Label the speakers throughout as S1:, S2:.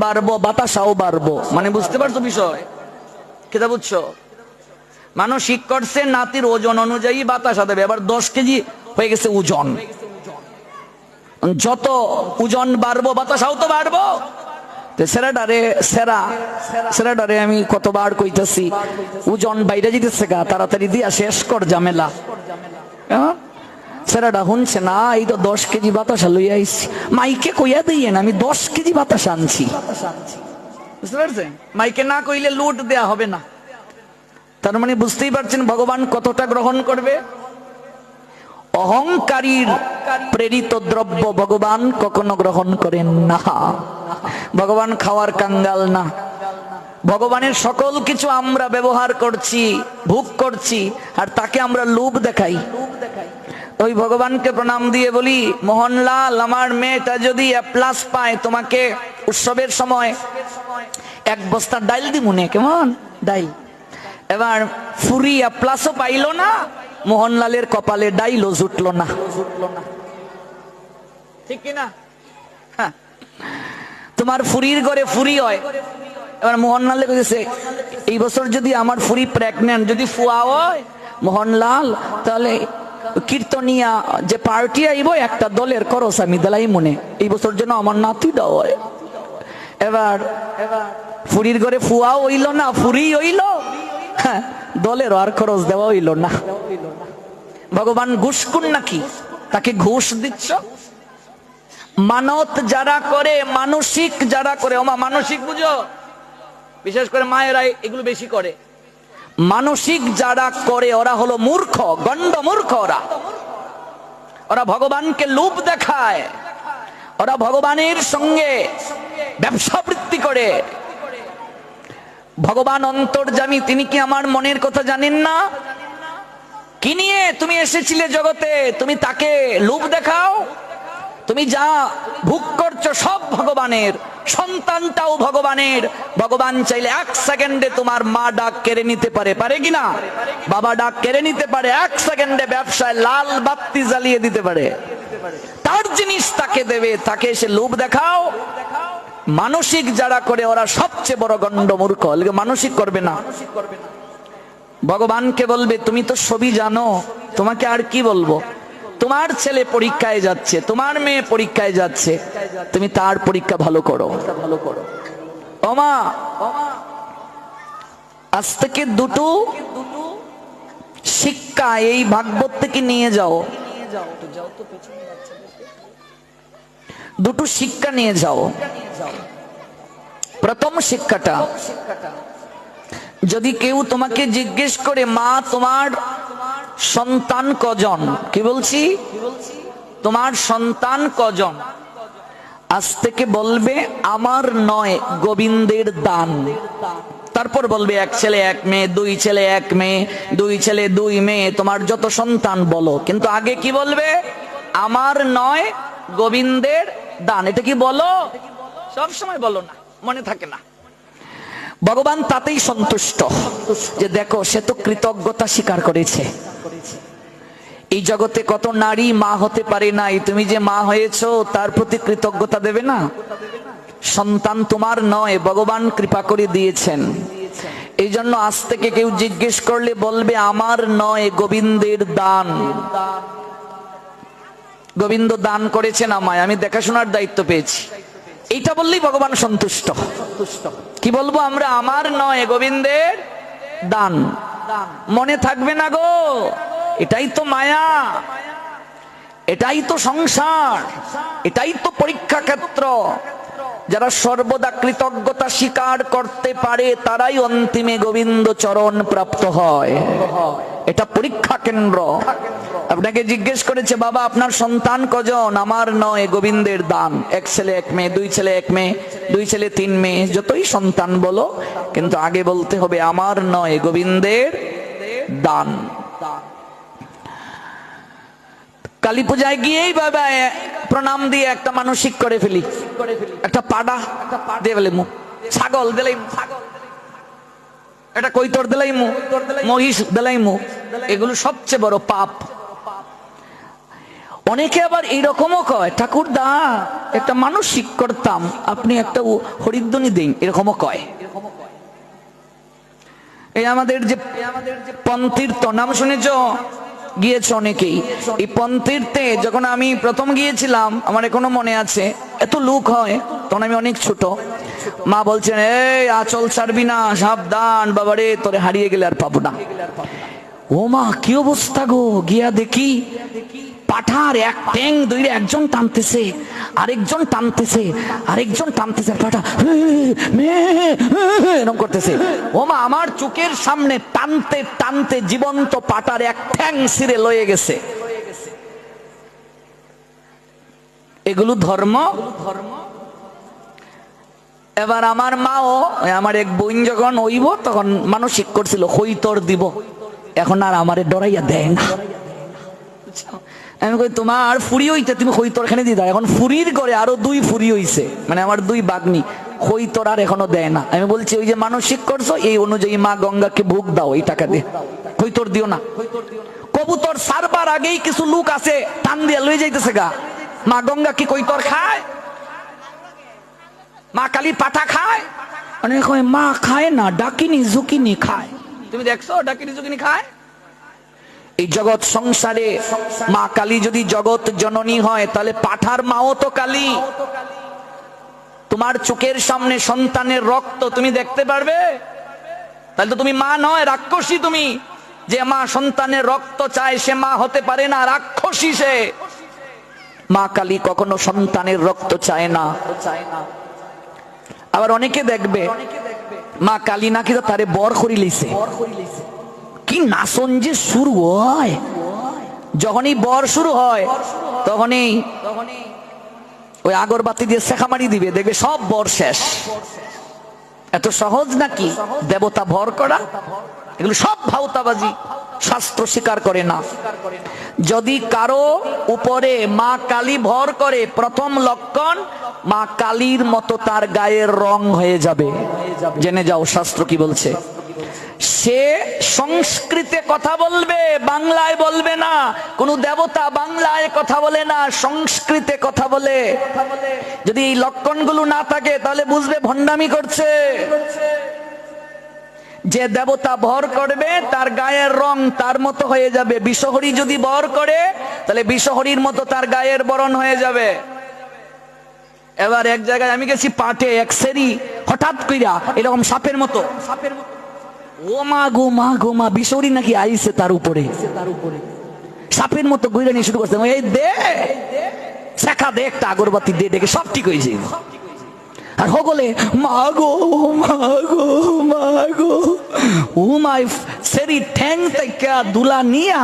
S1: বাড়বো বাতাসাও বাড়বো, মানে বুঝতে পারছো বিষয়? কেটা বুঝছো? মানসিক করছে নাতির ওজন অনুযায়ী বাতাসা দেবে, এবার 10 কেজি হয়ে গেছে ওজন। যত ওজন বাড়বো বাতাসাও তো বাড়বো। সেরাডারে আমি কতবার কইতাছি ওজন বাইরে যেতেছে গা, তাড়াতাড়ি দিয়া শেষ কর ঝামেলা। সেরাডা শুনছে না, এই তো 10 কেজি বাতাসা লইয়া আইছি, মাইকে কইয়া দিয়ে না আমি 10 কেজি বাতাসা আনছি। বুঝতে পারছেন? মাইকে না কইলে লুট দেয়া হবে না। তার মানে বুঝতেই পারছেন ভগবান কতটা গ্রহণ করবে। অহংকারীর প্রেরিত দ্রব্য ভগবান কখনো গ্রহণ করেন না। ভগবান খাওয়ার কাঙ্গাল না। ভগবানের সকল কিছু আমরা ব্যবহার করছি, ভোগ করছি, আর তাকে আমরা লোভ দেখাই। ওই ভগবানকে প্রণাম দিয়ে বলি, মোহনলাল আমার মেয়েটা যদি A+ পায়, তোমাকে উৎসবের সময় 1 বস্তা ডাইল দিমুনে, কেমন ডাইল। এবার ফুরি A+ও পাইল না, মোহনলালের কপালে ডাইলও জুটলো না। ঠিক কিনা? তোমার ফুরির ঘরে ফুরি হয়। এবার মোহনলাল কইছে, এই বছর যদি আমার ফুরি প্রেগন্যান্ট, যদি ফুয়া হয় মোহনলাল, তাহলে কীর্তনিয়া যে পার্টি আইব একটা দলের খরচ আমি দিলাই মনে, এই বছর যেন আমার নাতি দাও হয়। এবার ফুরির ঘরে ফুয়াও হইল না, ফুরি হইল, দলের আর খরচ দেওয়া হইল না। ভগবান ঘুষকুন নাকি? তাকে ঘুষ দিচ্ছ। মানত যারা করে, মানসিক যারা করে, ওমা মানসিক বুঝো, বিশেষ করে মায়েরাই এগুলো বেশি করে। মানসিক যারা করে ওরা হলো মূর্খ, গণ্ড মূর্খ। ওরা ভগবানকে লোভ দেখায়, ওরা ভগবানের সঙ্গে ব্যবসা বৃত্তি করে। ভগবান অন্তর্যামী, তিনি কি আমার মনের কথা জানেন না? কি নিয়ে তুমি এসেছিলে জগতে? তুমি তাকে লোভ দেখাও। তুমি যা ভোগ করছো সব ভগবানের, সন্তানটাও ভগবানের। ভগবান চাইলে 1 সেকেন্ডে তোমার মা ডাক কেড়ে নিতে পারে, পারে কিনা? বাবা ডাক কেড়ে নিতে পারে, 1 সেকেন্ডে ব্যবসায় লাল বাতি জ্বালিয়ে দিতে পারে। তার জিনিস তাকে দেবে, তাকে এসে লোভ দেখাও। মানসিক যারা করে ওরা সবচেয়ে বড় গণ্ড মূর্খ। মানসিক করবে না, ভগবানকে বলবে তুমি তো সবই জানো, তোমাকে আর কি বলবো। তোমার ছেলে পরীক্ষায় যাচ্ছে, তোমার মেয়ে পরীক্ষায় যাচ্ছে, তুমি তার পরীক্ষা ভালো করো। ওমা আজ থেকে দুটো শিক্ষা এই ভাগবত থেকে নিয়ে যাও, দুটো শিক্ষা নিয়ে যাও। প্রথম শিক্ষাটা, যদি কেউ তোমাকে জিজ্ঞেস করে মা তোমার সন্তান কজন, কি বলছি, তোমার সন্তান কজন, আজ থেকে বলবে আমার নয়, গোবিন্দের দান। তারপর বলবে 1 ছেলে 1 মেয়ে, 2 ছেলে 1 মেয়ে, 2 ছেলে 2 মেয়ে, তোমার যত সন্তান বলো। কিন্তু আগে কি বলবে? আমার নয়, গোবিন্দের দান। এটা কি বলো? সব সময় বলো না, মনে থাকে না। ভগবান তাতেই সন্তুষ্ট যে দেখো সে তো কৃতজ্ঞতা স্বীকার করেছে। এই জগতে কত নারী মা হতে পারে নাই, তুমি যে মা হয়েছো তার প্রতি কৃতজ্ঞতা দেবে না? সন্তান তোমার নয়, ভগবান কৃপা করে দিয়েছেন। এই জন্য আজ থেকে কেউ জিজ্ঞেস করলে বলবে আমার নয়, গোবিন্দের দান। গোবিন্দ দান করেছেন আমায়, আমি দেখাশোনার দায়িত্ব পেয়েছি। এইটা বললেই ভগবান সন্তুষ্ট। কি বলবো আমরা? আমার নয়, গোবিন্দের দান। মনে থাকবে না গো, এটাই তো মায়া, এটাই তো সংসার, এটাই তো পরীক্ষা ক্ষেত্র। যারা সর্বদা কৃতজ্ঞতা স্বীকার করতে পারে তারাই অন্তিমে গোবিন্দ চরণ প্রাপ্ত হয়। এটা পরীক্ষা কেন্দ্র। আপনাকে জিজ্ঞেস করেছে বাবা আপনার সন্তান কজন? আমার নয়, গোবিন্দের দান। 1 ছেলে 1 মেয়ে, 2 ছেলে 1 মেয়ে, 2 ছেলে 3 মেয়ে, যতই সন্তান বলো, কিন্তু আগে বলতে হবে আমার নয়, গোবিন্দের দান। কালী পূজায় গিয়েই বাবা প্রণাম দিয়ে একটা মানসিক করে ফেলি, একটা পাডা দিয়ে ফেলে, মুখ ছাগল দিলাই, একটা কৈতর দিলাই, মহিষ দিলাই, এগুলো সবচেয়ে বড় পাপ। অনেকে আবার এইরকমও কয়, ঠাকুর দা একটা মানসিক করতাম, আপনি একটা হরিধ্বনি দিন, এরকমও কয়। এই আমাদের যে পন্তীর্থ নাম শুনেছ, গিয়েছ অনেকেই। এই পন্তীর্থে যখন আমি প্রথম গিয়েছিলাম, আমার এখনো মনে আছে, এত লোক হয়, তখন আমি অনেক ছোট। মা বলছেন, এই আঁচল ছাড়বি না, সাবধান বাবারে, তোরে হারিয়ে গেলে আর পাবো না। ও মা, কি অবস্থা গো! গিয়া দেখি পাঠার এক ট্যাং ধরে একজন টানতেছে, আরেকজন টানতেছে, আরেকজন টানতেছে, পাঠা এরকম করতেছে। ও মা, আমার চোখের সামনে টানতে টানতে জীবন্ত পাটার এক ঠ্যাং ছিঁড়ে লয়ে গেছে। এগুলো ধর্ম? এবার আমার মাও, আমার এক বোন যখন হইব তখন মানসিক করছিল হইতর দিব, এখন আর আমারে ডরাইয়া দেয় না। আমি কই, তোমার ফুরি হইতে তুমি হইতর খানে দিয়ে দাও। এখন ফুরির করে আরো 2 ফুরি হইছে, মানে আমার 2 বাগ্নি, হইতর আর এখনো দেয় না। আমি বলছি, ওই যে মানসিক করছো এই অনুযায়ী মা গঙ্গাকে ভোগ দাও, এই টাকা দিয়ে, হইতর দিও না। কবুতর সারবার আগেই কিছু লোক আছে টান দিয়া লয়ে যাইতেছে গা। মা গঙ্গা কি কৈতর খায়? মা কালী পাঠা খায়? মানে মা খায় না, ডাকিনি ঝুঁকিনি খায়। তুমি দেখছো ডাকিনি ঝুঁকিনি খায়? এই জগৎ সংসারে মা কালী যদি জগৎ জননী হয়, তাহলে পাঠার মাও তো কালী। তোমার চোখের সামনে সন্তানের রক্ত তুমি দেখতে পারবে? তাহলে তো তুমি মা নয়, রাক্ষসী তুমি। যে মা সন্তানের রক্ত চায় সে মা হতে পারে না, রাক্ষসী সে। মা কালী কখনো সন্তানের রক্ত চায় না। আবার অনেকে দেখবে মা কালী নাকি তারে বর করি লইছে। কি নাচন যে শুরু হয়! যখনই বর শুরু হয় তখনই ওই আগরবাতি দিয়ে শেখা মারি দিবে, দেখবে সব বর শেষ। এত সহজ নাকি দেবতা ভর করা? এগুলো সব ভাওতাবাজি, শাস্ত্র স্বীকার করে না। যদি কারো উপরে মা কালী ভর করে, প্রথম লক্ষণ মা কালীর মতো তার গায়ের রং হয়ে যাবে। জেনে যাও শাস্ত্র কি বলছে। সে সংস্কৃতে কথা বলবে, বাংলায় বলবে না। কোন দেবতা বাংলায় কথা বলে না, সংস্কৃতে কথা বলে। যদি এই লক্ষণগুলো না থাকে তাহলে বুঝবে ভণ্ডামি করছে। যে দেবতা ভর করবে তার গায়ের রং তার মতো হয়ে যাবে। বিষহরী যদি ভর করে তাহলে বিষহরীর মতো তার গায়ের বরণ হয়ে যাবে। এবার এক জায়গায় আমি গেছি পাটে, এক সেরি হঠাৎ কইরা এরকম সাপের মতো, ও মা গো মা গো মা, বিষহরী নাকি আইছে তার উপরে, সাপের মতো গইরা নিয়ে শুরু করছে। এই দে শেখা দে, একটা আগরবাতি দে, দেখে সব ঠিক হয়েছে। আর হগলে মা গো মা গো মা গো, ও মাই সেরি ঠ্যাং থেকে দুলা নিয়া,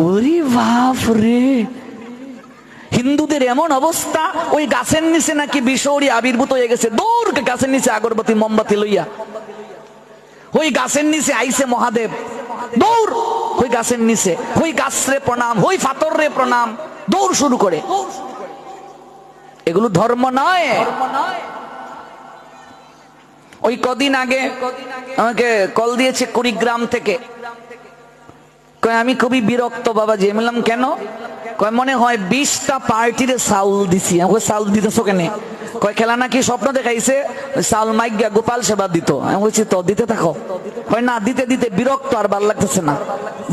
S1: ওরে বাপ রে! হিন্দুদের এমন অবস্থা, ওই গাছের নিচে নাকি বিষহরী আবির্ভূত হয়ে গেছে। দৌড় গাছের নিচে আগরবাতি মোমবাতি লইয়া, ওই গাছের নিচে আইছে মহাদেব। দৌড় ওই গাছের নিচে, ওই গাছ রে প্রণাম, ওই ফাতর রে প্রণাম, দৌড় শুরু করে। এগুলো ধর্ম নয়। ওই কদিন আগে আমাকে কল দিয়েছে কুড়িগ্রাম থেকে, কয় আমি খুবই বিরক্ত বাবাজি। আমি বললাম কেন? কয় মনে হয় 20টা পার্টির চাউল দিছি। আমাকে চাউল দিতেছো কেন? কয় খেলা নাকি স্বপ্ন দেখাইছে চাউল মাইগা গোপাল সেবা দিত। আমি বলছি তো দিতে থাকো। কয় না, দিতে দিতে বিরক্ত, আর ভাল লাগতেছে না।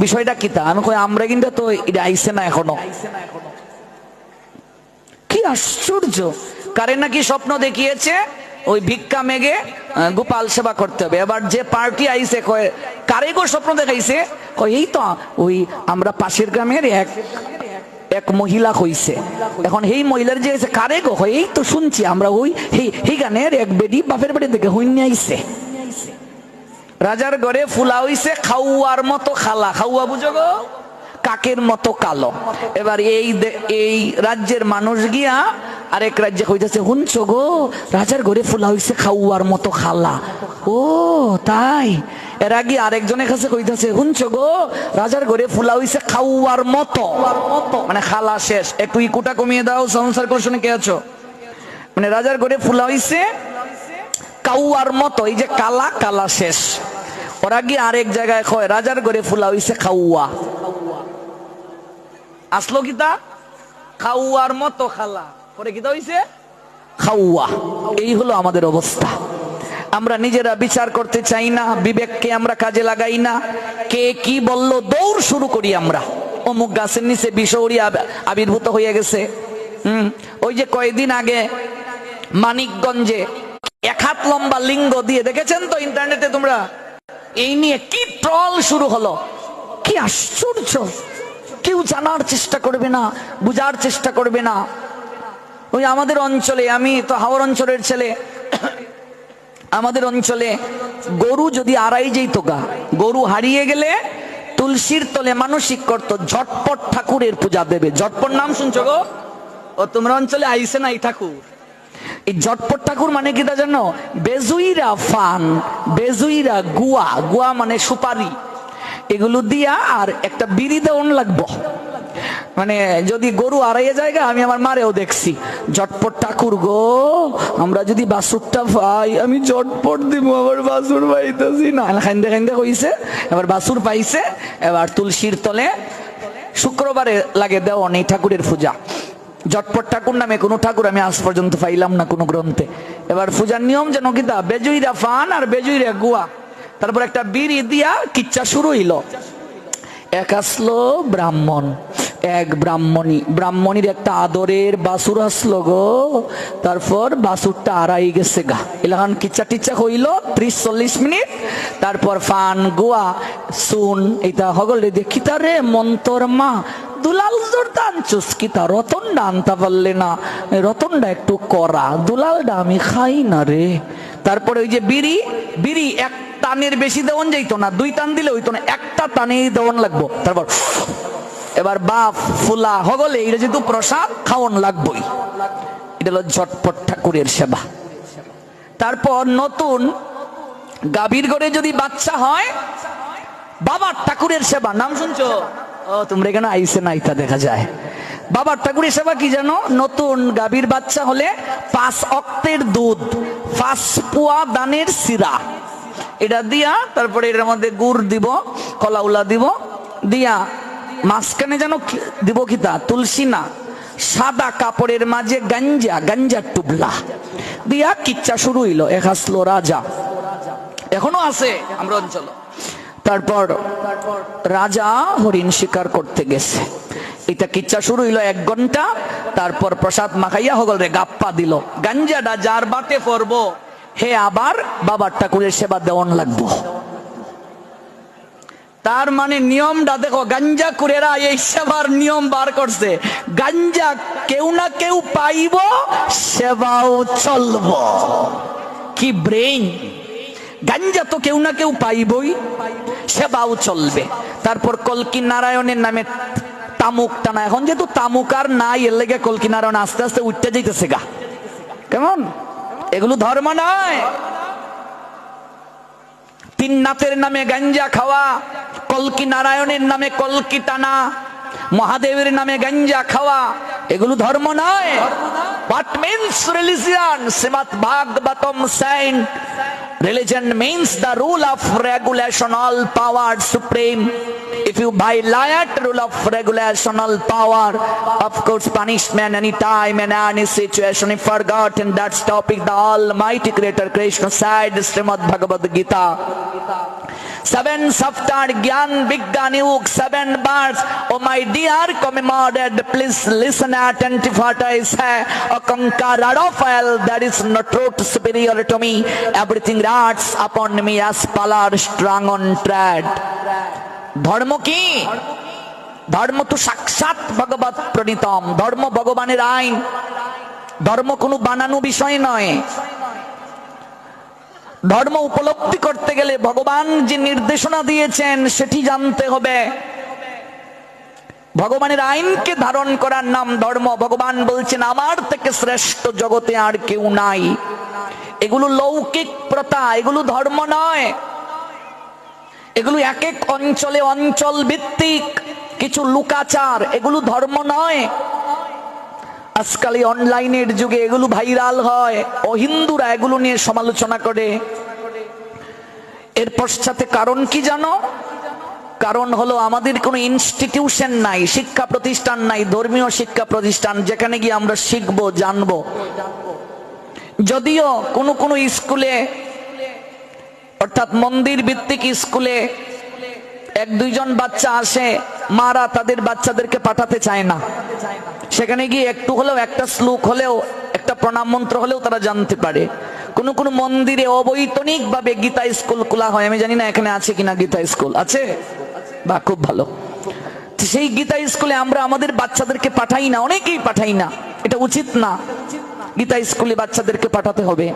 S1: বিষয়টা কি তা? আমি কই আমরা কিন্তু তো এটা আইছে না এখনো। কি আশ্চর্য! কারে নাকি স্বপ্ন দেখিয়েছে ওই ভিক্ষা মেঘে গোপাল সেবা করতে হবে। এবার যে পার্টি আইছে কয় কারে গো স্বপ্ন দেখাইছে? কয় এই তো ওই আমরা পাশের গ্রামের এক মহিলা হইছে। এখন এই মহিলার যে কারে গো, এই তো শুনছি আমরা ওই এই গানের এক বেডি বাপের বাড়ি থেকে হইনি আইছে। রাজার ঘরে ফুলা হইছে খাওয়ার মতো খালা, খাওয়া বুঝো গো, কাকের মতো কালো। এবার এই রাজ্যের মানুষ গিয়া আরেক রাজ্যে কইতাছে, শুনছো গো রাজার ঘরে ফুলা হইছে খাওয়ার মতো খালা। ও তাই? এর আগে আরেকজনের কাছে কইতাছে, শুনছো গো রাজার ঘরে ফুলা হইছে খাওয়ার মতো, মানে খালা শেষ। একটু ইকুটা কমিয়ে দাও, সংসার কোশনে কে আছো? মানে রাজার ঘরে ফুলা হইছে কাউয়ার মতো, এই যে কালা কালা শেষ। ওরা গিয়ে আরেক জায়গায় কয় রাজার ঘরে ফুলা হইছে খাওয়া। আসলো কি তা? খাওয়ার মতো খালা, পরে কি হইছে খাওয়া। এই হলো আমাদের অবস্থা। আমরা নিজেরা বিচার করতে চাই না, বিবেককে আমরা কাজে লাগাই না। কে কি বললো দৌড় শুরু করি আমরা, অমুক গাছের নিচে বিষৌরি আবির্ভূত হয়ে গেছে। ওই যে কয়েকদিন আগে মানিকগঞ্জে 1 হাত লম্বা লিঙ্গ দিয়ে, দেখেছেন তো ইন্টারনেটে তোমরা, এই নিয়ে কি ট্রল শুরু হলো। কি আশ্চর্য, কেউ জানার চেষ্টা করবে না, বুঝার চেষ্টা করবে না। ওই আমাদের অঞ্চলে, আমি তো হাওড় অঞ্চলের ছেলে, আমাদের অঞ্চলে গরু যদি আড়াই যেত গা, গরু হারিয়ে গেলে তুলসীর তলে মানসিক করত, ঝটপট ঠাকুরের পূজা দেবে। ঝটপট নাম শুনছো গো? ও তোমরা অঞ্চলে আইসে না এই ঠাকুর? এই ঝটপট ঠাকুর মানে কি তা জানো? বেজুইরা ফান, বেজুইরা গুয়া, গুয়া মানে সুপারি, এগুলো দিয়া আর একটা বিড়ি দেওয়ান লাগবো। মানে যদি গরু আড়াইয়ে জায়গা, আমি আমার মারেও দেখছি, ঝটপট ঠাকুর গো, আমরা যদি বাসুরটা পাই, আমি ঝটপট দিব, আবার বাসুর পাইতেছি না, খাইন্দে খাইন্দে কইছে, এবার বাসুর পাইছে, এবার তুলসীর তলে শুক্রবারে লাগে দেওয়ান এই ঠাকুরের পূজা। ঝটপট ঠাকুর নামে কোনো ঠাকুর আমি আজ পর্যন্ত পাইলাম না কোনো গ্রন্থে। এবার পূজার নিয়ম যেন কিতা, বেজুইরা ফান আর বেজুইরা গুয়া, তারপর একটা বিড়ি দিয়া কিচ্ছা শুরু হইল। এক আসলো ব্রাহ্মণ, এক ব্রাহ্মণী, ব্রাহ্মণীর একটা আদরের বাসুর আসলো গো, তারপর বাসুরটা আড়াই গেছে গা, এলাকান কিচ্ছা টিচ্ছা হইল 30-40 মিনিট, তারপর ফান গুয়া শুন এটা হগলে দেখি তারে মন্তর মা দুলাল জোরদান চুস্কিতা, রতনডা আনতে পারলে না, রতনডা একটু করা, দুলালডা আমি খাই না রে। তারপরে ওই যে বিড়ি, বিড়ি এক টানের বেশি দেওয়ান যাইতো না, 2 টান দিলে হইতো না, একটা টানেই দেওয়ান লাগবো। তারপর এবার বাপ ফুলা হগলে এটা যেহেতু প্রসাদ খাওয়ান লাগবই। এটা হলো ঝটপট ঠাকুরের সেবা। তারপর নতুন গাভীর ঘরে যদি বাচ্চা হয়, বাবার ঠাকুরের সেবা, নাম শুনছো? ও তোমরা এখানে আইসে না, এটা দেখা যায়। বাবার ঠাকুরের সেবা কি জানো? নতুন গাভীর বাচ্চা হলে 5 অক্টের দুধ, 5 পোয়া দানের সিরা, এটা দিয়া, তারপরে এর মধ্যে গুড় দিব, কলাউলা দিব, দিয়া মাঝখানে যেন দিব কিতা, তুলসী না, সাদা কাপড়ের মাঝে গাঞ্জা, গাঞ্জা টুবলা দিয়া কিচ্ছা শুরু হইলো। এক আসলো রাজা, এখনো আছে আমরা অঞ্চল। তারপর রাজা হরিণ শিকার করতে গেছে, এটা কিচ্ছা শুরু হইলো 1 ঘন্টা। তারপর প্রসাদ মাখাইয়া হগল রে গাপ্পা দিল, গাঞ্জাটা যার বাটে পড়বো হে আবার বাবার ঠাকুরের সেবা দেওয়ান লাগবো। তার মানে নিয়মটা দেখো, গাঞ্জা কুরেরা এই সেবার নিয়ম বার করছে, গাঞ্জা কেউ না কেউ পাইব, সেবাও চলব। কি ব্রেইন! গাঞ্জা তো কেউ না কেউ পাইবই, সেবাও চলবে। তারপর কলকি নারায়ণের নামে তামুক টানা, এখন যেহেতু তামুক আর নাই, এর লেগে কলকি নারায়ণ আস্তে আস্তে উঠতে যাইতেছে গা। কেমন? এগুলো ধর্ম নয়। 3 নাথের নামে গাঞ্জা খাওয়া, কলকি নারায়ণের নামে কলকি টানা, মহাদেবের নামে গাঞ্জা খাওয়া, এগুলো ধর্ম নয়। What means religion? Srimad Bhagavatam said, religion means the rule of regulation, all power supreme. If you violate rule of regulation, all power, of course punishment any time and any situation. If forgotten that topic, the Almighty Creator Krishna said, Srimad Bhagavad Gita, 7 chapter Gyan Vigyan Yug, 7 birds. Oh my dear commemorated, please listen attentive what I say. A conqueror of hell, that is not truth superior to me. Everything rides upon me as polar strong on tread. ধর্ম কি? ধর্ম তো সাক্ষাৎ ভগবত প্রণীতম, ধর্ম ভগবানের আইন, ধর্ম কোনো বানানো বিষয় নয়। ধর্ম উপলব্ধি করতে গেলে ভগবান যে নির্দেশনা দিয়েছেন সেটি জানতে হবে। ভগবানের আইনকে ধারণ করার নাম ধর্ম। ভগবান বলছেন আমার থেকে শ্রেষ্ঠ জগতে আর কেউ নাই। এগুলো লৌকিক প্রথা, এগুলো ধর্ম নয়। এগুলো এক এক অঞ্চলে অঞ্চল ভিত্তিক কিছু লুকাচার, এগুলো ধর্ম নয়। আজকাল এই অনলাইনের যুগে এগুলো ভাইরাল হয়, ও হিন্দুরা এগুলো নিয়ে সমালোচনা করে। এর পশ্চাতে কারণ কি জানো? কারণ হলো আমাদের কোনো ইনস্টিটিউশন নাই, শিক্ষা প্রতিষ্ঠান নাই, ধর্মীয় শিক্ষা প্রতিষ্ঠান যেখানে গিয়ে আমরা শিখবো, জানবো। যদিও কোনো কোনো স্কুলে, অর্থাৎ মন্দির ভিত্তিক স্কুলে এক দুইজন বাচ্চা আসে, মারা তাদের বাচ্চাদেরকে পাঠাতে চায় না। সেখানে গিয়ে একটু হলেও, একটা শ্লোক হলেও, একটা প্রণাম মন্ত্র হলেও তারা জানতে পারে। কোন কোন মন্দিরে অবৈতনিক ভাবে গীতা স্কুল খোলা হয়। আমি জানি না এখানে আছে কিনা গীতা স্কুল, আছে? বা খুব ভালো। সেই গীতা স্কুলে আমরা আমাদের বাচ্চাদেরকে পাঠাই না, অনেকেই পাঠাই না। এটা উচিত না, গীতা স্কুলে বাচ্চাদেরকে পাঠাতে হবে।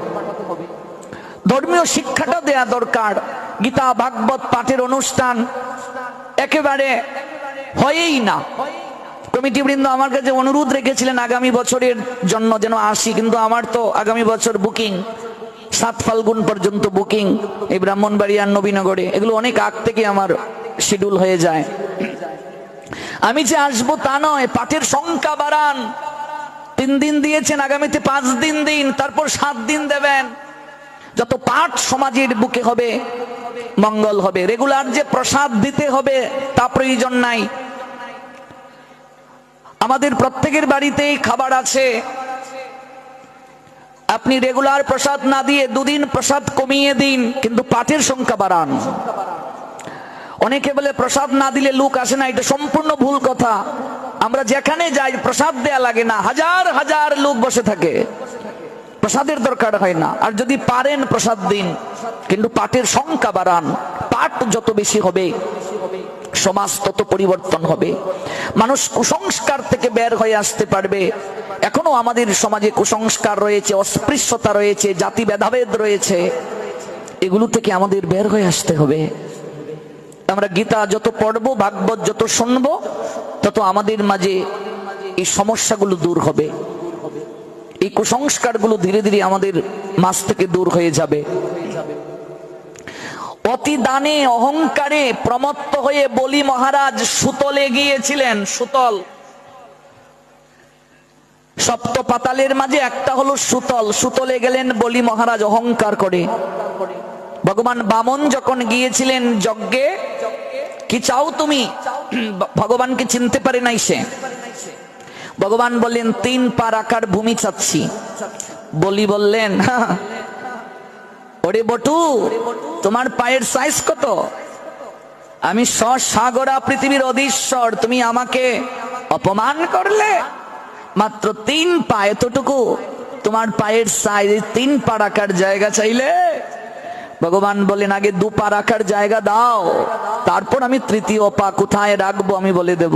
S1: ধর্মীয় শিক্ষাটা দেয়া দরকার। গীতা ভাগবত পাঠের অনুষ্ঠান একেবারে হয়ই না। কমিটি বৃন্দ আমার কাছে অনুরোধ রেখেছিলেন আগামী বছরের জন্য যেন আসি, কিন্তু আমার তো আগামী বছর বুকিং 7 ফাল্গুন পর্যন্ত বুকিং, এই ব্রাহ্মণবাড়িয়া নবীনগরে, এগুলো অনেক আগ থেকে আমার শিডিউল হয়ে যায়। আমি যে আসবো তা নয়, পাঠের সংখ্যা বাড়ান। 3 দিন দিয়েছেন, আগামীতে 5 দিন দিন, তারপর 7 দিন দেবেন। যত পাঠ সমাজের বুকে হবে মঙ্গল হবে। রেগুলার যে প্রসাদ দিতে হবে তা প্রয়োজন নাই। আমাদের প্রত্যেকের বাড়িতেই খাবার আছে। আপনি রেগুলার প্রসাদ না দিয়ে 2 দিন প্রসাদ কমিয়ে দিন, কিন্তু পাঠের সংখ্যা বাড়ান। অনেকে বলে প্রসাদ না দিলে লোক আসে না, এটা সম্পূর্ণ ভুল কথা। আমরা যেখানে যাই প্রসাদ দেয়া লাগে না, হাজার হাজার লোক বসে থাকে, প্রসাদের দরকার হয় না। আর যদি পারেন প্রসাদ দিন, কিন্তু পাঠের সংখ্যা বাড়ান। পাঠ যত বেশি হবে সমাজ তত পরিবর্তন হবে, মানুষ কুসংস্কার থেকে বের হয়ে আসতে পারবে। এখনো আমাদের সমাজে কুসংস্কার রয়েছে, অস্পৃশ্যতা রয়েছে, জাতি ভেদাভেদ রয়েছে, এগুলো থেকে আমাদের বের হয়ে আসতে হবে। আমরা গীতা যত পড়বো, ভাগবত যত শুনবো, তত আমাদের মাঝে এই সমস্যাগুলো দূর হবে, এই কুসংস্কারগুলো ধীরে ধীরে আমাদের মাঝ থেকে দূর হয়ে যাবে। অতি দানে অহংকারে প্রমত্ত হয়ে বলি মহারাজ সুতলে গিয়েছিলেন। সুতল, সপ্ত পাতালের মাঝে একটা হলো সুতল। সুতলে গেলেন বলি মহারাজ অহংকার করে। ভগবান বামন যখন গিয়েছিলেন যজ্ঞে, কি চাও তুমি? ভগবানকে চিনতে পারে নাই সে। ভগবান বললেন 3 পা রাখার ভূমি চাচ্ছি। বলি বললেন, ওরে বটু, তোমার পায়ের সাইজ কত? আমি সাগরা পৃথিবীর অধীশ্বর, তুমি আমাকে অপমান করলে? মাত্র 3 পা, এতটুকু তোমার পায়ের সাইজ, 3 পা রাখার জায়গা চাইলে? ভগবান বলেন আগে 2 পা রাখার জায়গা দাও, তারপর আমি 3য় পা কোথায় রাখবো আমি বলে দেব।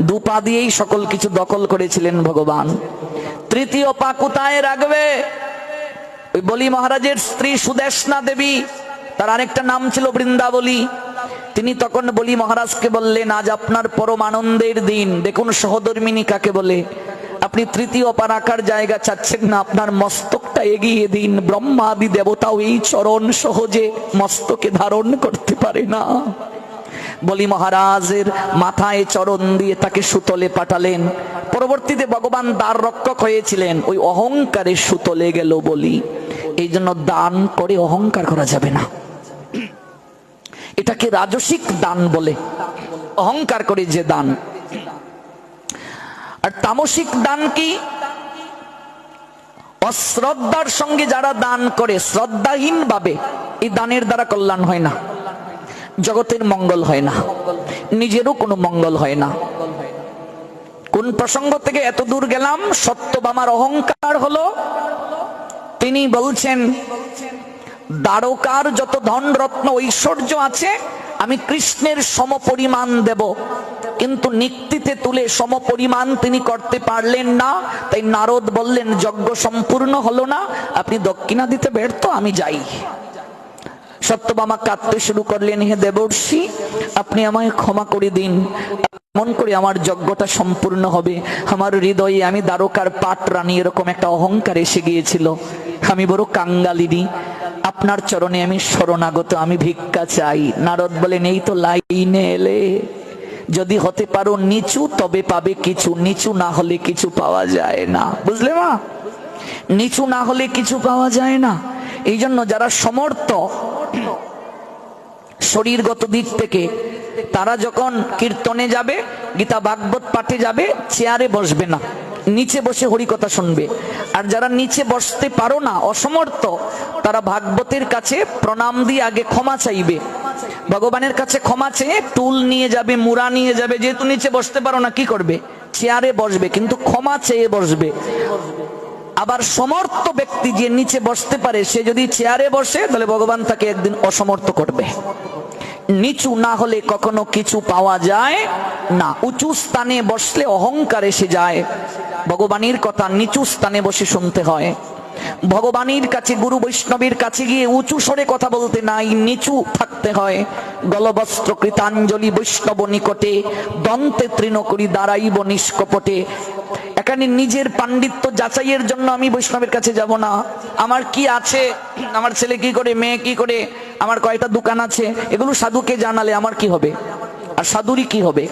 S1: 2 পা দিয়েই সকল কিছু দখল করেছিলেন ভগবান। 3য় পা কোথায় রাখবে? ওই বলি মহারাজের স্ত্রী সুদেশনা দেবী, তার আরেকটা নাম ছিল বৃন্দাবলী। তিনি তখন বলি মহারাজকে বললেন, আজ আপনার পরম আনন্দের দিন, দেখুন সহধর্মিনী কাকে বলে। আপনি 3য় পা রাখার জায়গা চাচ্ছেন না, আপনার মস্তকটা এগিয়ে দিন। ব্রহ্মাদি দেবতাও এই চরণ সহজে মস্তকে ধারণ করতে পারে না। বলি মহারাজের মাথায় চরণ দিয়ে তাকে সুতলে পাঠালেন। পরবর্তীতে ভগবান দ্বার রক্ষক হয়েছিলেন। ওই অহংকারে সুতলে গেল বলি। এই জন্য দান করে অহংকার করা যাবে না, এটাকে রাজসিক দান বলে, অহংকার করে যে দান। আর তামসিক দান কি? অশ্রদ্ধার সঙ্গে যারা দান করে, শ্রদ্ধাহীন ভাবে, এই দানের দ্বারা কল্যাণ হয় না, জগতের মঙ্গল হয় না, নিজেরও কোনো মঙ্গল হয় না। কোন প্রসঙ্গ থেকে এত দূর গেলাম? সত্যভামার অহংকার হলো, তিনি বলছেন দ্বারকার যত ধন রত্ন ঐশ্বর্য আছে আমি কৃষ্ণের সমপরিমাণ দেব, কিন্তু নিক্তিতে তুলে সমপরিমাণ তিনি করতে পারলেন না। তাই নারদ বললেন যজ্ঞ সম্পূর্ণ হলো না, আপনি দক্ষিণা দিতে ব্যর্থ, আমি যাই। সত্যভামা কাঁদতে শুরু করলেন, হে দেবর্ষি, আপনি আমায় ক্ষমা করে দিন, মন করে আমার যজ্ঞটা সম্পূর্ণ হবে। আমার হৃদয়ে, আমি দ্বারকার পাট রানী, এরকম একটা অহংকার এসে গিয়েছিল। আমি বড় কাঙ্গালিনী, আপনার চরণে আমি শরণাগত, আমি ভিক্ষা চাই। নারদ বলেন, এই তো লাইনে এলে, যদি হতে পারো নিচু তবে পাবে কিছু, নিচু না হলে কিছু পাওয়া যায় না। বুঝলে মা? নিচু না হলে কিছু পাওয়া যায় না। এই জন্য যারা সমর্থ শরীরগত দিক থেকে, তারা যখন কীর্তনে যাবে, গীতা ভাগবত পাঠে যাবে, চেয়ারে বসবে না, নিচে বসে হরিকথা শুনবে। আর যারা নিচে বসতে পারো না, অসমর্থ, তারা ভাগবতের কাছে প্রণাম দিয়ে আগে ক্ষমা চাইবে, ভগবানের কাছে ক্ষমা চেয়ে টুল নিয়ে যাবে, মুড়া নিয়ে যাবে। যেহেতু নিচে বসতে পারো না, কি করবে? চেয়ারে বসবে, কিন্তু ক্ষমা চেয়ে বসবে। আবার সমর্থ ব্যক্তি যে নিচে বসতে পারে, সে যদি চেয়ারে বসে, তাহলে ভগবান তাকে একদিন অসমর্থ করবে। নিচু না হলে কখনো কিছু পাওয়া যায় না। উঁচু স্থানে বসলে অহংকার এসে যায়। ভগবানের কথা নিচু স্থানে বসে শুনতে হয়। ভগবানের কাছে, গুরু বৈষ্ণবের কাছে গিয়ে উঁচু স্বরে কথা বলতে নাই, নিচু থাকতে হয়। গলবস্ত্র কৃতাঞ্জলি বৈষ্ণব নিকটে, দন্তে তৃণ করি দাঁড়াইব নিষ্কপটে। এখানে নিজের পাণ্ডিত্য যাচাইয়ের জন্য আমি বৈষ্ণবের কাছে যাব না। আমার কি আছে, আমার ছেলে কি করে, মেয়ে কি করে, আমার কয়টা দোকান আছে, এগুলো সাধুকে জানালে আমার কি হবে? আর সাধুরই কি হবে?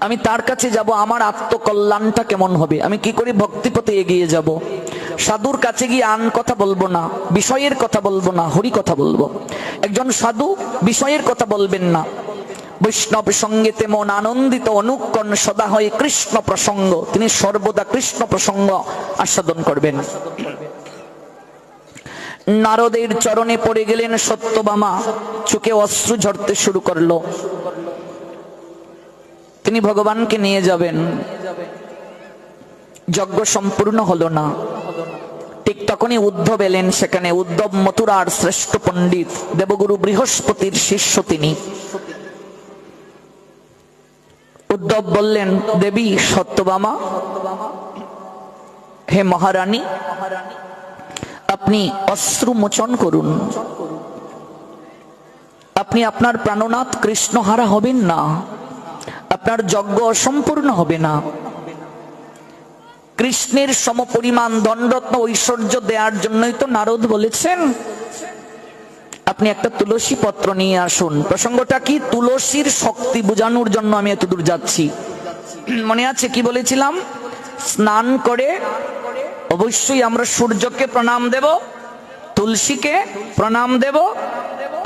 S1: আমি তার কাছে যাব, আমার আত্মকল্যাণটা কেমন হবে? আমি কি করে ভক্তিপথে এগিয়ে যাব? সাধুর কাছে গিয়ে আন কথা বলবো না, বিষয়ের কথা বলবো না, হরি কথা বলবো। একজন সাধু বিষয়ের কথা বলবেন না। বৈষ্ণব সঙ্গেতে মন আনন্দিত, অনুক্ষণ সদা হয় কৃষ্ণ প্রসঙ্গ। তিনি সর্বদা কৃষ্ণ প্রসঙ্গ আস্বাদন করবেন। নারদের চরণে পড়ে গেলেন সত্যভামা, চোখে অশ্রু ঝরতে শুরু করলো। তিনি ভগবানকে নিয়ে যাবেন, যজ্ঞ সম্পূর্ণ হলো না। ঠিক তখনই উদ্ধব এলেন সেখানে। উদ্ধব মথুরার শ্রেষ্ঠ পণ্ডিত, দেবগুরু বৃহস্পতির শিষ্য তিনি। উদ্ধব বললেন, দেবী সত্যভামা, হে মহারানী, আপনি অশ্রু মোচন করুন। আপনি আপনার প্রাণনাথ কৃষ্ণহারা হবেন না, আপনার যজ্ঞ অসম্পূর্ণ হবে না। কৃষ্ণের সমপরিমাণ দণ্ডরত্ন ঐশ্বর্য দেওয়ার জন্যই তো নারদ বলেছেন আপনি একটা তুলসী পত্র নিয়ে আসুন। প্রসঙ্গটা কি? তুলসীর শক্তি বোঝানোর জন্য আমি এত দূর যাচ্ছি। মনে আছে কি বলেছিলাম? স্নান করে অবশ্যই আমরা সূর্যকে প্রণাম দেব, তুলসীকে প্রণাম দেব,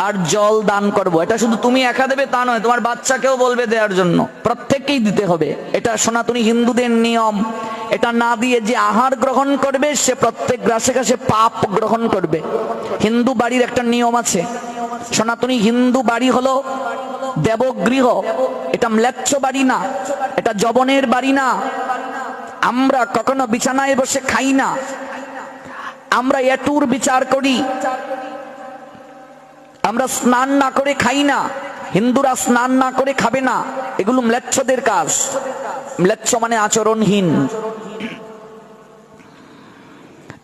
S1: আর জল দান করব। এটা শুধু তুমি একা দেবে তা নয়, তোমার বাচ্চাকেও বলবে দেওয়ার জন্য, প্রত্যেককেই দিতে হবে। এটা সনাতনী হিন্দুদের নিয়ম। এটা না দিয়ে যে আহার গ্রহণ করবে, সে প্রত্যেক গ্রাসে গ্রাসে পাপ গ্রহণ করবে। হিন্দু বাড়ির একটা নিয়ম আছে। সনাতনী হিন্দু বাড়ি হলো দেবগৃহ। এটা ম্লেচ্ছ বাড়ি না, এটা যবনের বাড়ি না। আমরা কখনো বিছানায় বসে খাই না, আমরা এটুর বিচার করি। আমরা স্নান না করে খাই না, হিন্দুরা স্নান না করে খাবে না, এগুলো ম্লেচ্ছদের কাজ। ম্লেচ্ছ মানে আচরণহীন।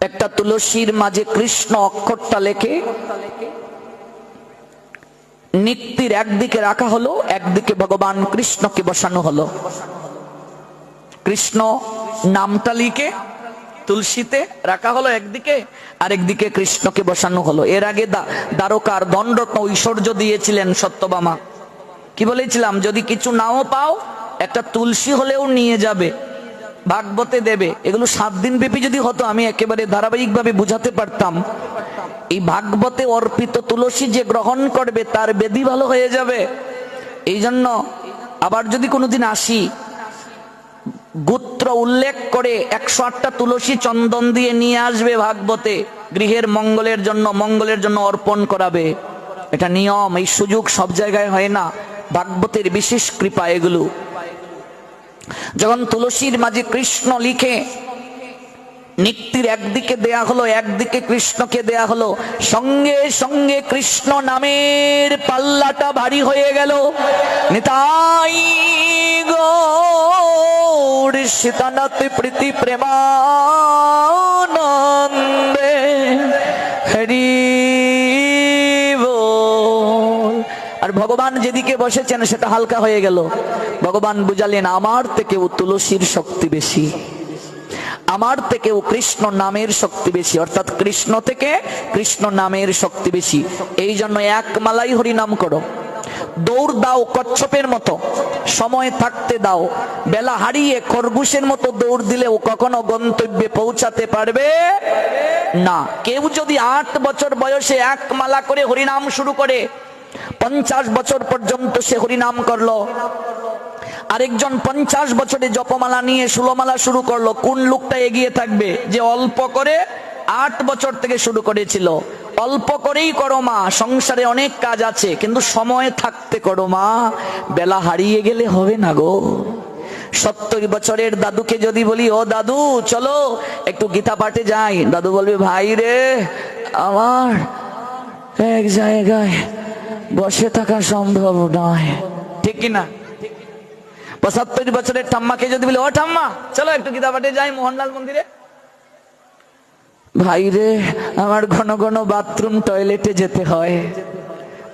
S1: একটা তুলসীর মাঝে কৃষ্ণ অক্ষরটা লেখে নিক্তির একদিকে রাখা হলো, একদিকে ভগবান কৃষ্ণকে বসানো হলো। কৃষ্ণ নামটা লিখে তুলসীতে রাখা হলো একদিকে, আর একদিকে কৃষ্ণকে বসানো হলো। এর আগে দ্বারকার দণ্ডরত্ন ঐশ্বর্য দিয়েছিলেন সত্যভামা। কি বলেছিলাম? যদি কিছু নাও পাও, একটা তুলসী হলেও নিয়ে যাবে, ভাগবতে দেবে। এগুলো 7 দিন ব্যাপী যদি হতো, আমি একেবারে ধারাবাহিকভাবে বুঝাতে পারতাম। এই ভাগবতে অর্পিত তুলসী যে গ্রহণ করবে, তার বেদি ভালো হয়ে যাবে। এই জন্য আবার যদি কোনোদিন আসি, গোত্র উল্লেখ করে 108টা তুলসী চন্দন দিয়ে নিয়ে আসবে ভাগবতে, গৃহের মঙ্গলের জন্য অর্পণ করাবে। এটা নিয়ম। এই সুযোগ সব জায়গায় হয় না, ভাগবতের বিশেষ কৃপা এগুলো। যখন তুলসীর মাঝে কৃষ্ণ লিখে নিক্তির একদিকে দেয়া হলো, একদিকে কৃষ্ণকে দেয়া হলো, সঙ্গে সঙ্গে কৃষ্ণ নামের পাল্লাটা ভারী হয়ে গেল। নিতাই গৌর সীতানাথ প্রীতি প্রেমানন্দে হরি বল। আর ভগবান যেদিকে বসেছেন সেটা হালকা হয়ে গেল। ভগবান বুঝালেন, আমার থেকেও তুলসীর শক্তি বেশি, আমার থেকেও কৃষ্ণ নামের শক্তি বেশি, অর্থাৎ কৃষ্ণ থেকে কৃষ্ণ নামের শক্তি বেশি। এই জন্য এক মালাই হরি নাম করো, দৌড় দাও কচ্ছপের মতো, সময় থাকতে দাও। বেলা হারিয়ে খরগোশের মতো দৌড় দিলেও কখনো গন্তব্যে পৌঁছাতে পারবে না। কেউ যদি 8 বছর বয়সে এক মালা করে হরিনাম শুরু করে, 50 বছর পর্যন্ত সে হরিনাম করলো। আরেকজন 50 বছরে জপমালা নিয়ে ষোলমালা শুরু করলো। কোন লোকটা এগিয়ে থাকবে? যে অল্প করে 8 বছর থেকে শুরু করেছিল। অল্প করেই করো মা, সংসারে অনেক কাজ আছে, কিন্তু সময় থাকতে করো মা, বেলা হারিয়ে গেলে হবে না গো। 70 বছরের দাদুকে যদি বলি, ও দাদু চলো একটু গীতা পাঠে যাই, দাদু বলবে, ভাই রে আমার এক জায়গায় বসে থাকা সম্ভব নয়, ঠিক কিনা? 75 বছরের ঠাম্মাকে যদি বলি, ও ঠাম্মা চলো একটু গীতা পাঠে যাই মোহনলাল মন্দিরে, ভাই রে আমার ঘন ঘন বাথরুম টয়লেটে যেতে হয়,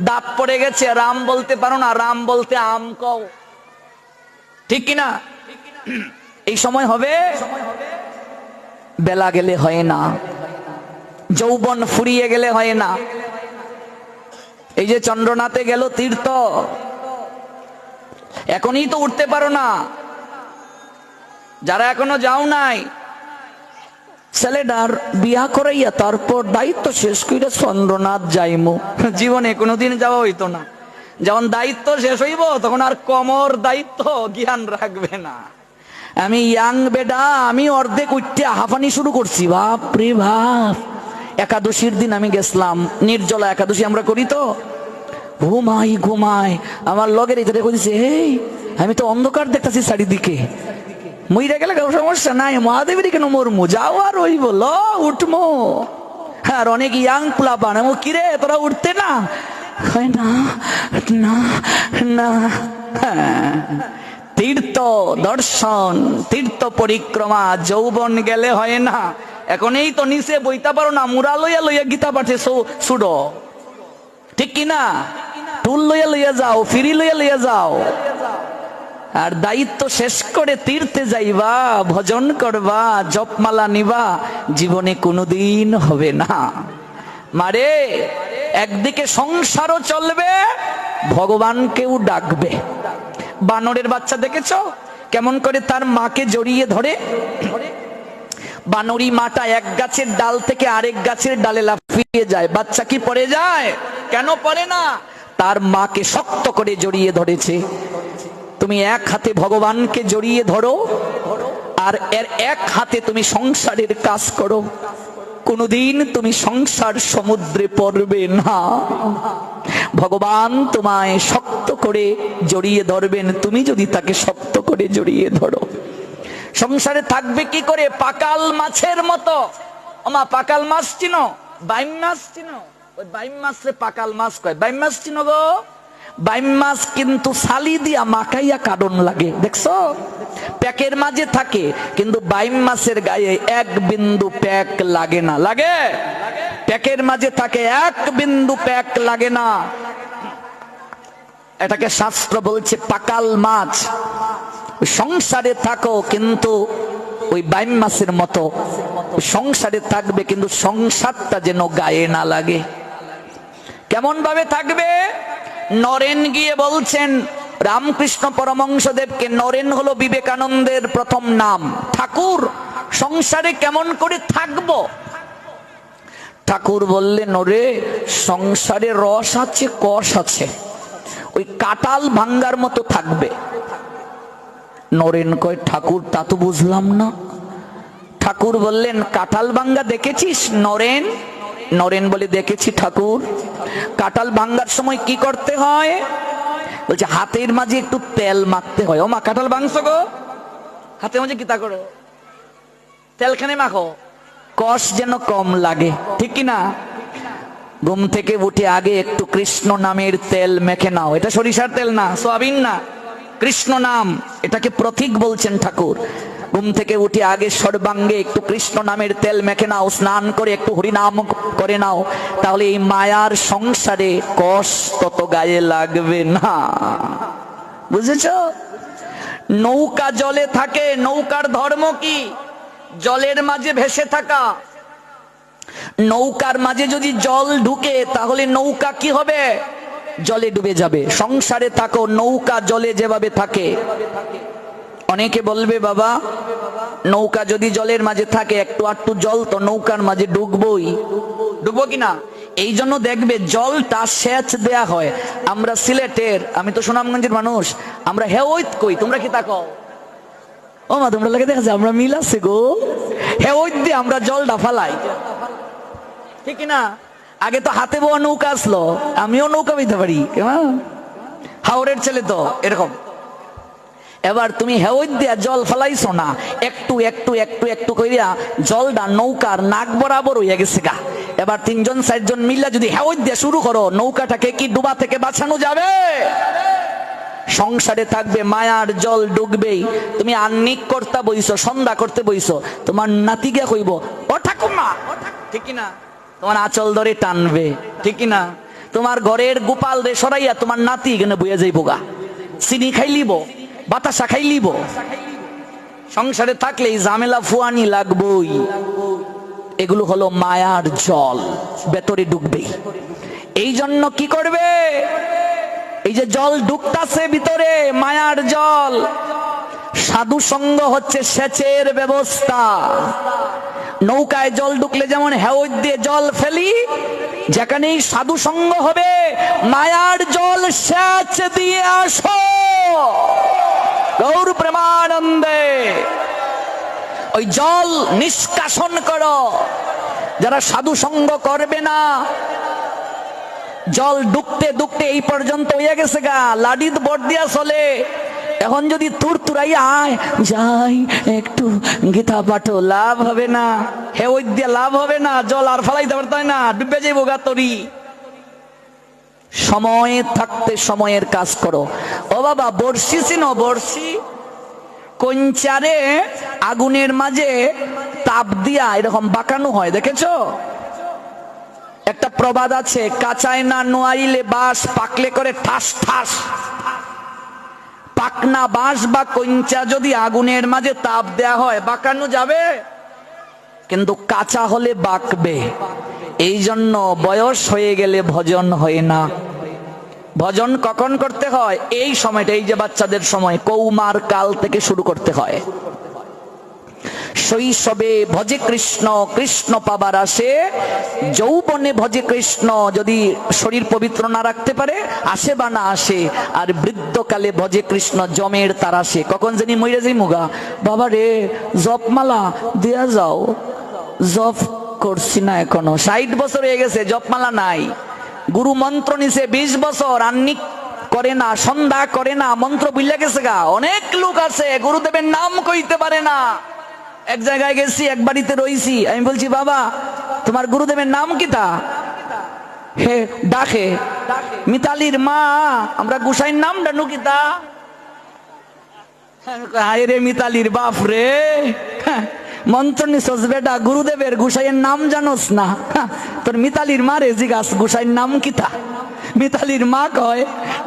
S1: দাঁত পড়ে গেছে, রাম বলতে পারো না, রাম বলতে আম কও, ঠিক কিনা? এই সময় হবে? বেলা গেলে হয় না, যৌবন ফুরিয়ে গেলে হয় না। এই যে চন্দ্রনাথে গেল তীর্থ, এখনই তো উঠতে পারো না। যারা এখনো যাও নাই, ছেলেটার বিয়া করাইয়া তারপর দায়িত্ব শেষ কইরা চন্দ্রনাথ যাইমু, জীবনে কোনোদিন যাওয়া হইতো না। যখন দায়িত্ব শেষ হইব তখন আর কমর দায়িত্ব জ্ঞান রাখবে না। আমি ইয়াং বেডা, আমি অর্ধেক উঠতে হাঁফানি শুরু করছি, বাপ রে বাপ। একাদশীর দিন আমি গেছিলাম, নির্জলা একাদশী আমরা করি তো, ঘুমাই ঘুমাই, আমার লগের এই কইছে, এই আমি তো অন্ধকার দেখতেছি চারিদিকে, মইরা গেলে সমস্যা নাই, মহাদেবের কেন মরমু, যাও আর হইব, ল উঠমো। আর অনেক ইয়াং প্লাবান, কিরে তোরা উঠতে না, না না না। তীর্থ দর্শন, তীর্থ পরিক্রমা যৌবন গেলে হয় না। এখন এই তো নিচে বইতে পারো না, মুরা লইয়া লইয়া গীতা পাঠে ছুড়ো, ঠিক কিনা? টুল লইয়া লইয়া যাও, ফিরি লইয়া লইয়া যাও। আর দায়িত্ব শেষ করে তীর্থে যাইবা, ভজন করবা, জপমালা নিবা, জীবনে কোনোদিন হবে না। মারে একদিকে সংসারও চলবে, ভগবানকেও ডাকবে। বানরের বাচ্চা দেখেছো কেমন করে তার মাকে জড়িয়ে ধরে? বানরি মাটা এক গাছের ডাল থেকে আরেক গাছের ডালে লাফিয়ে যায়, বাচ্চা কি পড়ে যায়? কেন পড়ে না? তার মাকে শক্ত করে জড়িয়ে ধরেছে। তুমি এক হাতে ভগবানকে জড়িয়ে ধরো, আর এর এক হাতে তুমি সংসারের কাজ করো, কোনদিন তুমি সংসার সমুদ্রে পড়বে না। ভগবান তোমায় শক্ত করে জড়িয়ে ধরবেন, তুমি যদি তাকে শক্ত করে জড়িয়ে ধরো। সংসারে থাকবে কি করে? পাকাল মাছের মতো। ওমা পাকাল মাছ চিনো? বাইম মাছ চিনো? ওই বাইম মাছরে পাকাল মাছ কয়। বাইম মাছ চিনো গো? বাইম মাছ কিন্তু সালি দিয়া মাখাইয়া কারণ লাগে, দেখছো? প্যাকের মাঝে থাকে, কিন্তু বাইম মাছের গায়ে এক বিন্দু প্যাক লাগে না। লাগে? প্যাকের মাঝে থাকে, এক বিন্দু প্যাক লাগে না। এটাকে শাস্ত্র বলছে পাকাল মাছ। সংসারে থাকো কিন্তু ওই বাইম মাছের মতো সংসারে থাকবে, কিন্তু সংসারটা যেন গায়ে না লাগে। কেমন ভাবে থাকবে? নরেন গিয়ে বলছেন রামকৃষ্ণ পরমহংসদেবকে, নরেন হলো বিবেকানন্দের প্রথম নাম। ঠাকুর সংসারে কেমন করে থাকবো? ঠাকুর বললেন, ওরে সংসারে রস আছে, কষ আছে, ওই কাঁঠাল ভাঙ্গার মতো থাকবে। নরেন কয়, ঠাকুর তা তো বুঝলাম না। ঠাকুর বললেন, কাঁঠাল ভাঙ্গা দেখেছিস নরেন? নরেন বলে, দেখেছি ঠাকুর। কাঁঠাল ভাঙ্গার সময় কি করতে হয়? বলছে হাতের মাঝে একটু তেল মাখতে হয়। ও মা, কাঁঠাল ভাঙছো গো, হাতের মাঝে কিতা করো? তেলখানে মাখো, কষ যেন কম লাগে, ঠিক কিনা? ঘুম থেকে উঠে আগে একটু কৃষ্ণ নামের তেল মেখে নাও। এটা সরিষার তেল না, সয়াবিন না, কৃষ্ণ নাম, এটাকে প্রতীক বলছেন ঠাকুর। ঘুম থেকে উঠে আগে সর্বাঙ্গে একটু কৃষ্ণ নামের তেল মেখে নাও, স্নান করে একটু হরিনাম করে নাও, তাহলে এই মায়ার সংসারে কষ তত গায়ে লাগবে না। বুঝেছ? নৌকা জলে থাকে, নৌকার ধর্ম কি? জলের মাঝে ভেসে থাকা। নৌকার মাঝে যদি জল ঢুকে তাহলে নৌকা কি হবে? জলে ডুবে যাবে। সংসারে থাকো, নৌকা জলে যেভাবে থাকে। অনেকে বলবে, বাবা নৌকা যদি জলের মাঝে থাকে, একটু আটটু জল তো নৌকার মাঝে ডুববই। ডুববো কিনা? এই জন্য দেখবে জলটা সেচ দেয়া হয়। আমরা সিলেটের, আমি তো সুনামগঞ্জের মানুষ, আমরা হেওইত কই, তোমরা কি তা কও? ও মা, তোমরা লাগে দেখা যায় আমরা মিল আছে গো, হেওইত দিয়ে আমরা জলটা ফালাই, ঠিক না? আগে তো হাতে বোয়া নৌকা আসলো, আমিও নৌকা বইতে পারি, হাওড়ের ছেলে তো এরকম। এবার তুমি হেওইত দিয়া জল ফালাইছো না, একটু একটু একটু একটু কইরা জলটা নৌকার নাক বরাবর হইয়া গেছে গা। এবার 3জন 4জন মিল্লা যদি হেওইত দিয়া শুরু করো, নৌকাটাকে কি ডুবা থেকে বাঁচানো যাবে? সংসারে থাকবে মায়ার জল ডুববেই। তুমি আন্নিক করতে বইছো, সন্ধ্যা করতে বইছো, তোমার নাতি গিয়া কইব ও ঠাকুমা, ঠিক না? তোমার আঁচল ধরে টানবে, ঠিক না? তোমার ঘরের গোপাল রে সরাইয়া তোমার নাতি এখানে বইয়া যাইব গা, চিনি খাইলিব, বাতাসা খাইলিব। সংসারে থাকলে এই ঝামেলা ফুয়ানি লাগবই। এগুলো হলো মায়ার জল, ভেতরে ডুববেই। এই জন্য কি করবে? এই যে জল ডুবতাছে ভিতরে, মায়ার জল, সাধু সঙ্গ হচ্ছে সেচের ব্যবস্থা। নৌকায় জল ঢুকলে যেমন হেওয়ায় দিয়ে জল ফেলি, যেখানেই সাধু সঙ্গ হবে মায়ার জল সেচ দিয়ে আসো। গৌর প্রেমানন্দে ওই জল নিষ্কাশন করো। যারা সাধু সঙ্গ করবে না, জল ডুবতে ডুবতে এই পর্যন্ত হইয়া গেছে গা, লাডিত বট দিয়া চলে। এখন যদি তুর তুরাই আয় যাই একটু গীতা পাঠো, লাভ হবে না। হে ওই দিয়া লাভ হবে না, জল আর ফালাইতে পারত না, ডুবে যাইব গা তরি। সময় থাকতে সময়ের কাজ করো। ও বাবা, বর্ষি চিনো? বর্ষি কঞ্চারে আগুনের মাঝে তাপ দিয়া এরকম বাঁকানো হয়, দেখেছো? একটা প্রবাদ আছে, কাঁচায় না নোয়াইলে বাঁশ, পাকলে করে ঠাস ঠাস। পাকনা বাঁশ বা কঞ্চা যদি আগুনের মাঝে তাপ দেয়া হয়, বাঁকানো যাবে? কিন্তু কাঁচা হলে বাঁকবে। এই জন্য বয়স হয়ে গেলে ভজন হয় না। ভজন কখন করতে হয়? এই সময়টা, এই যে বাচ্চাদের সময়, কৌমার কাল থেকে শুরু করতে হয়। শৈশবে ভজে কৃষ্ণ, কৃষ্ণ পাবার আসে। যৌবনে ভজে কৃষ্ণ, যদি শরীর পবিত্র না রাখতে পারে আসে বা না আসে। আর বৃদ্ধকালে ভজে কৃষ্ণ, জমের তার আসে। কখন জানি মইরা যাই মুগা, বাবা রে জপমালা দিয়া যাও। জপ করছি না এখনো, 60 বছর হয়ে গেছে, জপমালা নাই। গুরু মন্ত্র নিছে 20 বছর, আন্নিক করে না, সন্ধ্যা করে না, মন্ত্র ভুলে গেছে গা। অনেক লোক আছে গুরুদেবের নাম কইতে পারে না। এক জায়গায় গেছি, এক বাড়িতে রইছি, আমি বলছি বাবা তোমার গুরুদেবের নাম কিতা? হে ডাকে মিতালির মা, আমরা গুসাইর নাম ডানু কিতা? হায় রে মিতালির বাপ রে, মন্ত্র নিছস বেটা, গুরুদেবের গুসাইয়ের নাম জানোস না? তোর মিতালির মা রে জিগাস গুসাইয়ের নাম কিতা? মিতালির মা কয়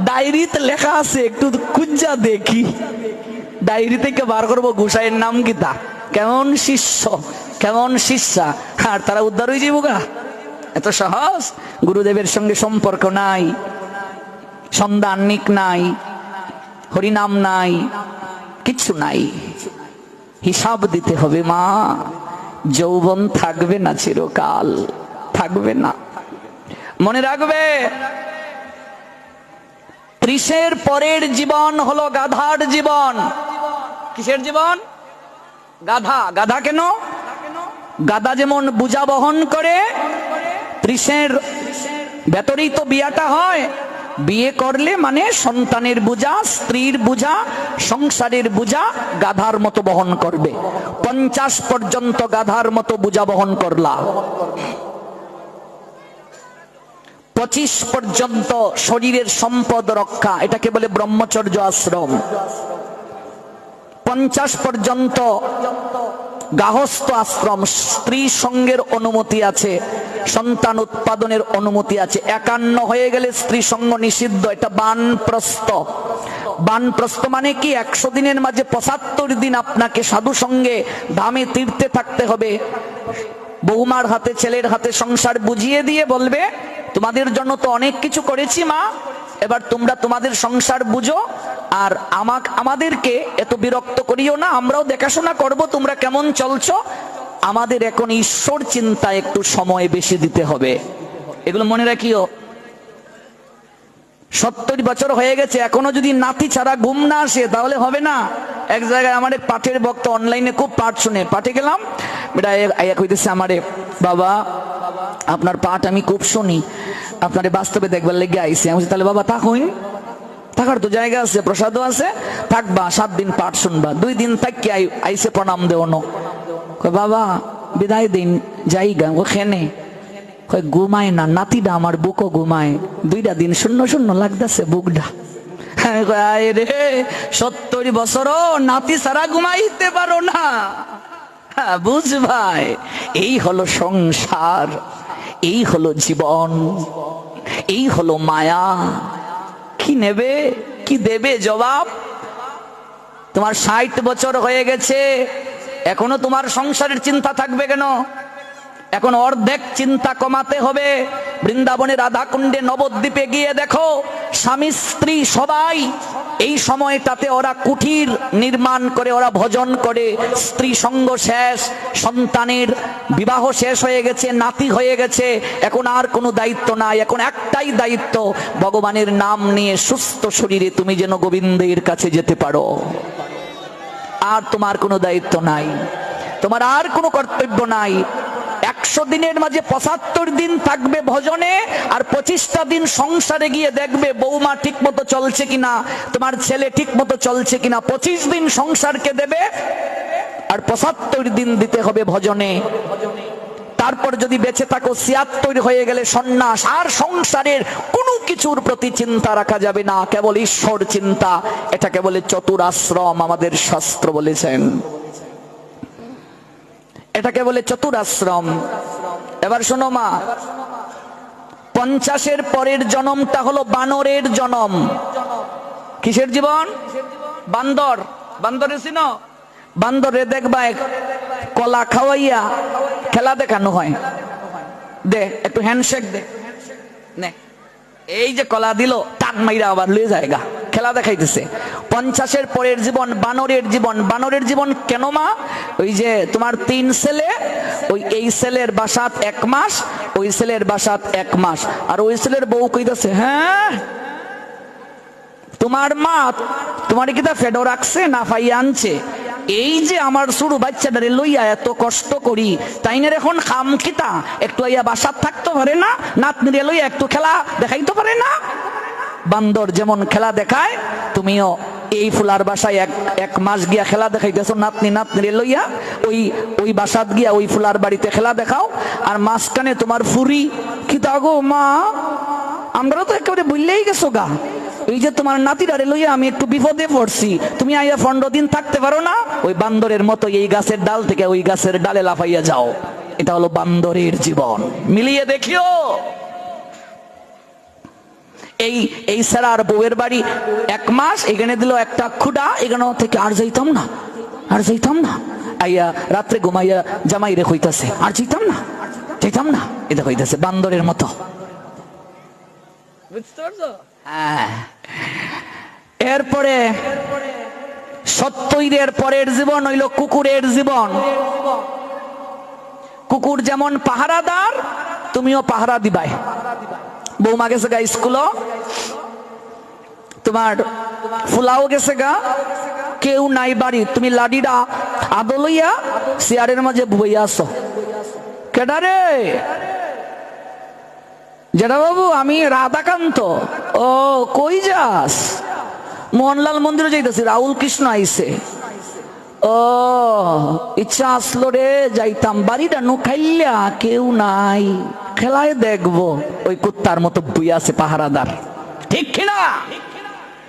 S1: ডায়েরিতে লেখা আছে, একটু খুঁজা দেখি। ডায়েরি থেকে বার করবো গুসাইয়ের নাম কিতা। কেমন শিষ্য, কেমন শিষ্যা, আর তারা উদ্ধার হয়ে যাবো গা। এত সহজ? গুরুদেবের সঙ্গে সম্পর্ক নাই, সন্ধ্যা আন্নিক নাই, হরিনাম নাই, কিচ্ছু নাই। হিসাব দিতে হবে মা। যৌবন থাকবে না চিরকাল, থাকবে না। মনে রাখবে, 30-এর পরের জীবন হলো গাধার জীবন। কিসের জীবন? গাধা। গাধা কেন? গাধা যেমন বোঝা বহন করে, 30-এর ভেতরেই তো বিয়াটা হয়। বিয়ে করলে মানে সন্তানের বোঝা, স্ত্রীর বোঝা, সংসারের বোঝা গাধার মতো বহন করবে। 50 পর্যন্ত গাধার মতো বোঝা বহন করলা। 25 পর্যন্ত শরীরের সম্পদ রক্ষা, এটাকে বলে ব্রহ্মচর্য আশ্রম। 50 পর্যন্ত গাহস্থ আশ্রম, স্ত্রী সঙ্গের অনুমতি আছে, সন্তান উৎপাদনের অনুমতি আছে। 51 হয়ে গেলে স্ত্রী সঙ্গ নিষিদ্ধ, এটা বানপ্রস্থ। বানপ্রস্থ মানে কি? 100 দিনের মাঝে 75 দিন আপনাকে সাধু সঙ্গে ধামে তীর্থে থাকতে হবে। বৌমার হাতে, ছেলের হাতে সংসার বুঝিয়ে দিয়ে বলবে তোমাদের জন্য তো অনেক কিছু করেছি মা, এবার তোমরা তোমাদের সংসার বুঝো, আর আমাদেরকে এত বিরক্ত করিও না, আমরাও দেখাশোনা করব তোমরা কেমন চলছো। আমাদের এখন ঈশ্বর চিন্তায় একটু সময় বেশি দিতে হবে। এগুলো মনে রাখিও। 70 বছর হয়ে গেছে, এখনো যদি নাতি ছাড়া ঘুম না আসে তাহলে হবে না। এক জায়গায় আমার এক পাঠের ভক্ত অনলাইনে খুব পাঠ শুনে, পাঠে গেলাম, বেটা আয়া কইতেছে আমারে, বাবা আপনার পাঠ আমি খুব শুনি, আপনারে বাস্তবে দেখবার লেগে আইসি। আমি বলছি তাহলে বাবা থাকুন, থাকার তো জায়গা আছে, প্রসাদও আছে, থাকবা 7 দিন পাঠ শুনবা। 2 দিন থাকি আইসে প্রণাম দেওয়ানো। বাবা বিদায় দিন জায়গা ওখানে ঘুমায় না, নাতিটা আমার বুকও ঘুমায়, 2টা দিন শূন্য শূন্য লাগতেছে বুকটা। রে 70 বছরও নাতি সারা ঘুমাইতে পারো না, বুঝ ভাই, এই হলো সংসার, এই হলো জীবন, এই হলো মায়া। কি নেবে কি দেবে জবাব? তোমার 60 বছর হয়ে গেছে, এখনো তোমার সংসারের চিন্তা থাকবে কেন? এখন অর্ধেক চিন্তা কমাতে হবে। বৃন্দাবনের রাধাকুণ্ডে নবদ্বীপে গিয়ে দেখো, স্বামী স্ত্রী সবাই এই সময়টাতে ওরা কুঠির নির্মাণ করে, ওরা ভজন করে, স্ত্রী সঙ্গ শেষ, সন্তানের বিবাহ শেষ হয়ে গেছে, নাতি হয়ে গেছে, এখন আর কোনো দায়িত্ব নাই। এখন একটাই দায়িত্ব, ভগবানের নাম নিয়ে সুস্থ শরীরে তুমি যেন গোবিন্দের কাছে যেতে পারো। আর তোমার কোনো দায়িত্ব নাই, তোমার আর কোনো কর্তব্য নাই। 100 দিনের মাঝে 75 দিন থাকবে ভজনে, আর 25টা দিন সংসারে গিয়ে দেখবে বৌমা ঠিক মতো চলছে কিনা, তোমার ছেলে ঠিক মতো চলছে কিনা। 25 দিন সংসারকে দেবে, আর 75 দিন দিতে হবে ভজনে। তারপর যদি বেঁচে থাকো 76 হয়ে গেলে সন্ন্যাস। আর সংসারের কোনো কিছুর প্রতি চিন্তা রাখা যাবে না, কেবল ঈশ্বর চিন্তা। এটাকে বলে চতুরাশ্রম, আমাদের শাস্ত্র বলেছেন এটাকে বলে চতুরাশ্রম। এবার শোনো মা, 50-এর পরের জন্মটা হলো বানরের জন্ম। কিসের জীবন? বান্দর। বান্দরে চিনো? বান্দরে দেখবা কলা খাওয়াইয়া খেলা দেখানো হয়। দে একটু হ্যান্ডশেক দে, নে, এই যে কলা দিল, টাক মাইরা আবার লয়ে যায়গা, খেলা দেখাইতেছে। 50-এর পরের জীবন বানরের জীবন। বানরের জীবন কেন মা? ওই যে তোমার 3 ছেলে, ওই এই ছেলের বাসাত 1 মাস, ওই ছেলের বাসাত 1 মাস, আর ওই ছেলের বউ কইতাছে, হ্যাঁ তোমার মা তোমার কি তা ফেডো রাখছে না ফাইয়া আনছে? এই যে আমার শুরু বাচ্চাটারে লইয়া এত কষ্ট করি, তাইনের এখন খাম কিতা, একটু আইয়া বাসাত থাকতে পারে না? নাতনিরে লইয়া একটু খেলা দেখাইতে পারে না? বান্দর যেমন খেলা দেখায়, তুমিও এই ফুলার বাসায় 1 মাস গিয়া খেলা দেখাইতেছো নাতনিরে লইয়া, ওই বাসাত গিয়া ওই ফুলার বাড়িতে খেলা দেখাও। আর মাঝখানে তোমার ফুরি কিতা গো মা, আমরা তো একেবারে বুঝলেই গেছো গা, এই যে তোমার নাতিরারে লইয়া আমি একটু বিপদে পড়ছি, তুমি আইয়া 15 দিন থাকতে পারো না? ওই বান্দরের মতো এই গাছের ডাল থেকে ওই গাছের ডালে লাফাইয়া যাও। এটা হলো বান্দরের জীবন। মিলিয়ে দেখিও। এই সারার বউয়ের বাড়ি 1 মাস, এখানে দিল একটা খুঁড়া, এখানে থেকে আর যাইতাম না, আর যাইতাম না। আইয়া রাত্রে ঘুমাইয়া জামাই রে হইতাছে, আর যাইতাম না, যাইতাম না। এটা হইতাছে বান্দরের মতো, বুঝতে পারছো? হ্যাঁ। এরপরে 70-এর পরের জীবন হইল কুকুরের জীবন। কুকুর যেমন পাহারাদার, তুমিও পাহারা দিবাই। বৌমা গেছে গা স্কুল, তোমার ফুলাও গেছে গা, কেউ নাই বাড়ি, তুমি লাডিটা আদলইয়া চেয়ারের মাঝে বইয়া আছো। কেডারে? জেঠা বাবু, আমি রাধাকান্ত। ও কই যাস? মোহনলাল মন্দিরে যাইতেছি, রাহুল কৃষ্ণ আইছে। ও ইচ্ছা আসলো রে, যাইতাম, বাড়িটা নুখাইলা কেউ নাই, খেলায় দেখবো। ওই কুত্তার মতো বই আছে পাহারাদার, ঠিক কিনা?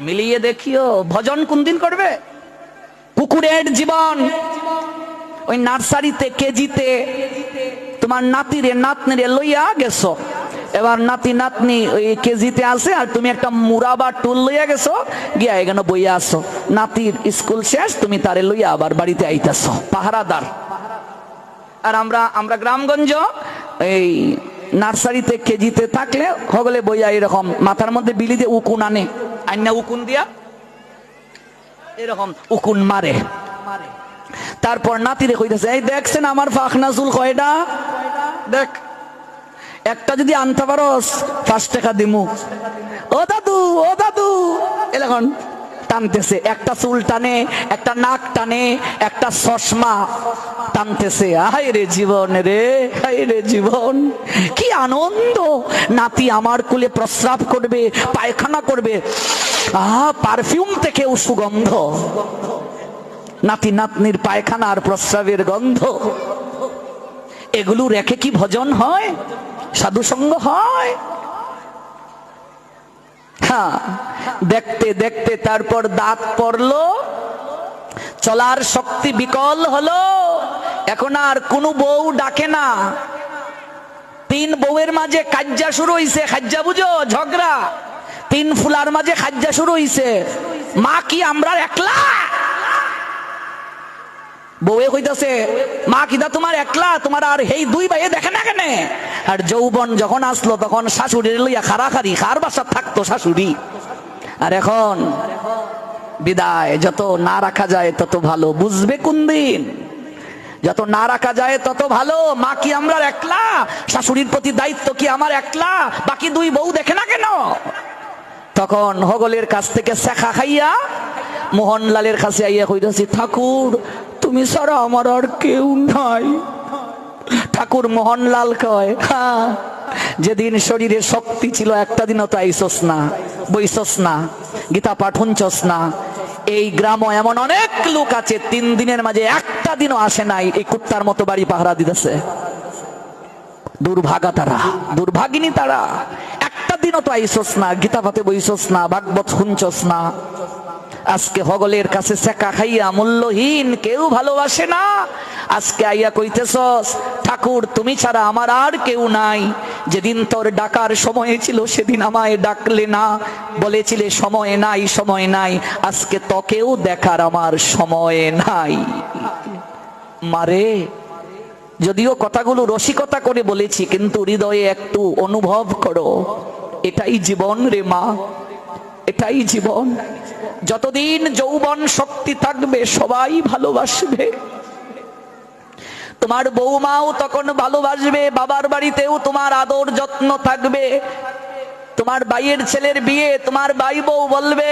S1: মিলিয়ে দেখিও। ভজন কোন দিন করবে? কুকুরের জীবন। ওই নার্সারিতে কেজিতে তোমার নাতিরে নাতনিরে লইয়া গেছো, এবার নাতি নাতনি ওই কেজিতে আছে, আর তুমি একটা মুড়া বা টুল লইয়া গেছো, গিয়া এখানে বইয়া আসো। নাতির স্কুল শেষ, তুমি তারে লইয়া আবার বাড়িতে আইতাছো, পাহারাদার। আর আমরা গ্রামগঞ্জ এই নার্সারিতে কেজিতে থাকলে হগলে বইয়া এরকম মাথার মধ্যে বিলি দিয়ে উকুন আনে, আইনা উকুন দিয়া এরকম উকুন মারে। তারপর নাতিরে কইতেছে, এই দেখছেন আমার ফাখনা চুল কয়টা? দেখ, একটা যদি আনতে পারস 5 টাকা দিমু। ও দাদু, ও দাদু, এরকম টানতেছে, একটা চুল টানে, একটা নাক টানে, একটা চশমা টানতেছে। হায় রে জীবন রে, হায় রে জীবন, কি আনন্দ! নাতি আমার কুলে প্রস্রাব করবে, পায়খানা করবে, পারফিউম থেকেও সুগন্ধ, নাতি নাতনির পায়খানা আর প্রস্রাবের গন্ধ। এগুলো রেখে কি ভজন হয়, সাধু সঙ্গ হয়? হ্যাঁ, দেখতে দেখতে তারপর দাঁত পড়লো, চলার শক্তি বিকল হলো। এখন আর কোনো বউ ডাকে না। 3 বউয়ের মাঝে কাজ্জা শুরু হইছে। কাজ্জা বুঝো? ঝগড়া। 3 ফুলার মাঝে কাজ্জা শুরু হইছে। মা কি আমরা একলা? বউয়ে কইতাছে, মা কিদা তোমার একলা? তোমার আর এই 2 ভাইয়ে দেখে না কেন? আর যৌবন যখন আসলো তখন শাশুড়ির লইয়া খাড়াখাড়ি, কার বাসা থাকতো শাশুড়ি। আর এখন বিদায়, যত না রাখা যায় তত ভালো। বুঝবে কোন দিন? যত না রাখা যায় তত ভালো। মা কি আমরা একলা? শাশুড়ির প্রতি দায়িত্ব কি আমার একলা? বাকি 2 বউ দেখে না কেন? তখন হগলের কাছ থেকে শেখা খাইয়া মোহনলালের কাছে আইয়া কইতাছি, ঠাকুর তুমি ছাড়া আমার আর কেউ নাই। ঠাকুর মোহনলাল কয়, হ্যাঁ, যেদিন শরীরে শক্তি ছিল একটা দিনও তো আইসস না, বইসস না, গীতা পাঠ শুনছস না। এই গ্রামও এমন অনেক লোক আছে 3 দিনের মাঝে একটা দিনও আসে নাই, এই কুত্তার মতো বাড়ি পাহারা দিতেছে। দুর্ভাগা তারা, দুর্ভাগিনী তারা। একটা দিনও তো আইসস না, গীতা পাঠে বইসস না, ভাগবত শুনছস না। আজকে হগলের কাছে শেখা খাইয়া মূল্যহীন, কেউ ভালোবাসে না। আজকে আইয়া কইতেছস, ঠাকুর তুমি ছাড়া আমার আর কেউ নাই। যেদিন তোর ডাকার সময় ছিল সেদিন আমায় ডাকলে না, বলেছিলে সময় নাই, সময় নাই। আজকে তোকেও দেখার আমার সময় নাই। মারে, যদিও কথাগুলো রসিকতা করে বলেছি, কিন্তু হৃদয়ে একটু অনুভব করো, এটাই জীবন রে মা, এটাই জীবন। যতদিন যৌবন শক্তি থাকবে সবাই ভালোবাসবে। তোমার বৌমাও তখন ভালোবাসবে, বাবার বাড়িতেও তোমার আদর যত্ন থাকবে। তোমার ভাইয়ের ছেলের বিয়ে, তোমার ভাই বউ বলবে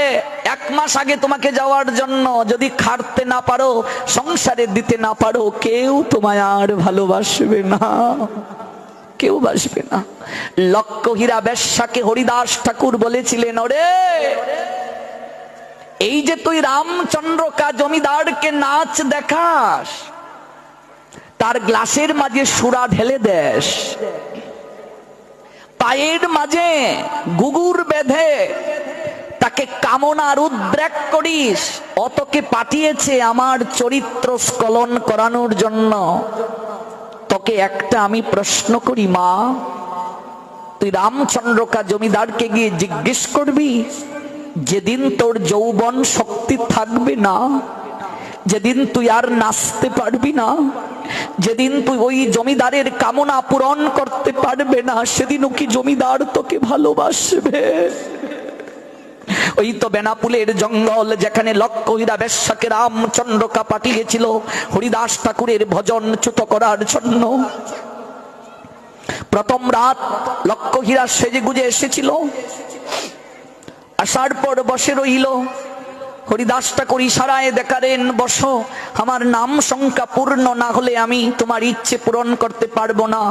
S1: 1 মাস আগে তোমাকে যাওয়ার জন্য, যদি খাটতে না পারো, সংসারে দিতে না পারো, কেউ তোমায় আর ভালোবাসবে না, কেউ বাসবে না। লক্ষ্যহীরা বেশ্যাকে হরিদাস ঠাকুর বলেছিলেন, ওরে এই যে তুই রামচন্দ্রকা জমিদারকে নাচ দেখাস, তার গ্লাসের মাঝে সুরা ঢেলে দেশ, পায়ের মাঝে গুগুর বেঁধে তাকে কামনার উদ্রেক করিস, অতকে পাঠিয়েছে আমার চরিত্র স্খলন করানোর জন্য। তোকে একটা আমি প্রশ্ন করি মা, তুই রামচন্দ্রকা জমিদারকে গিয়ে জিজ্ঞেস করবি, যেদিন তোর যৌবন শক্তি থাকবে না, যেদিন তুই আর নাচতে পারবি না, যেদিন তুই ওই জমিদারের কামনা পূরণ করতে পারবে না, সেদিনও কি জমিদার তোকে ভালোবাসবে? ওই তো বেনাপুলের জঙ্গল, যেখানে লক্ষ্যহীরা বেশ্যাকে রামচন্দ্রকা পাঠিয়েছিল হরিদাস ঠাকুরের ভজন চ্যুত করার জন্য। প্রথম রাত লক্ষ্যহীরা সেজে গুজে এসেছিল, আসার পর বসে রইল। হরিদাস ঠাকুর ইশারায় দেখালেন, বসো, আমার নাম সংখ্যা পূর্ণ না হলে আমি তোমার ইচ্ছে পূরণ করতে পারবো না।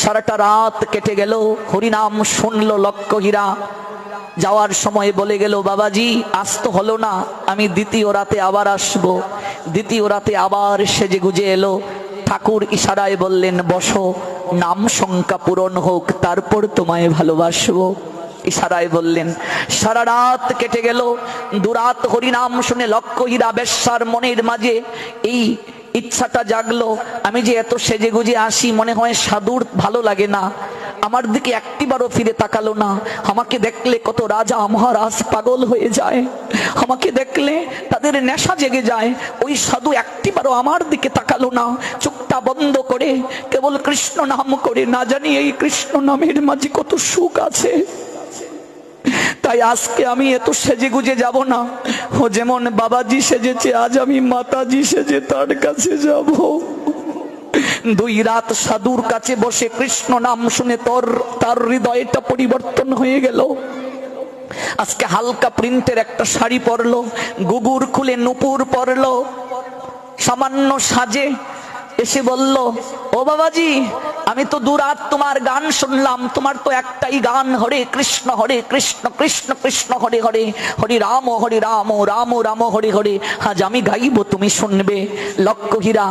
S1: সারাটা রাত কেটে গেল, হরিনাম শুনলো লক্ষ্যহীরা। যাওয়ার সময় বলে গেল, বাবাজি আজ তো হলো না, আমি দ্বিতীয় রাতে আবার আসবো। দ্বিতীয় রাতে আবার সেজে গুজে এলো। ঠাকুর ইশারায় বললেন, বসো, নাম সংখ্যা পূরণ হোক, তারপর তোমায় ভালোবাসবো। ইশারায় বললেন। সারা রাত কেটে গেল। দুরাত হরিনাম শুনে লক্ষ্যহীরা বেশ্যার মনের মাঝে এই ইচ্ছাটা জাগলো, আমি যে এত সেজে গুজে আসি, মনে হয় সাধুর ভালো লাগে না, আমার দিকে একটিবারও ফিরে তাকালো না। আমাকে দেখলে কত রাজা মহারাজ পাগল হয়ে যায়, আমাকে দেখলে তাদের নেশা জেগে যায়। ওই সাধু একটিবারও আমার দিকে তাকালো না, চোখটা বন্ধ করে কেবল কৃষ্ণ নাম করে। না জানি এই কৃষ্ণ নামের মাঝে কত সুখ আছে। তাই আজকে আমি এত সেজে গুজে যাব না। ও যেমন বাবাজি সেজেছে, আজ আমি মাতাজি সেজে তার কাছে যাব। দুই রাত সাধুর কাছে বসে কৃষ্ণ নাম শুনে তার হৃদয়টা পরিবর্তন হয়ে গেল। আজকে হালকা প্রিন্টের একটা শাড়ি পরলো, গুগুর খুলে নুপুর পরলো, সামান্য সাজে এসে বলল, ও বাবাজি, আমি তো দুরাত তোমার গান শুনলাম, তোমার তো একটাই গান, হরে কৃষ্ণ কৃষ্ণ কৃষ্ণ হরে হরে, হরি রাম রাম রাম হরে হরে, আজ আমি গাইব, তুমি শুনবে। লক্ষ্মীরা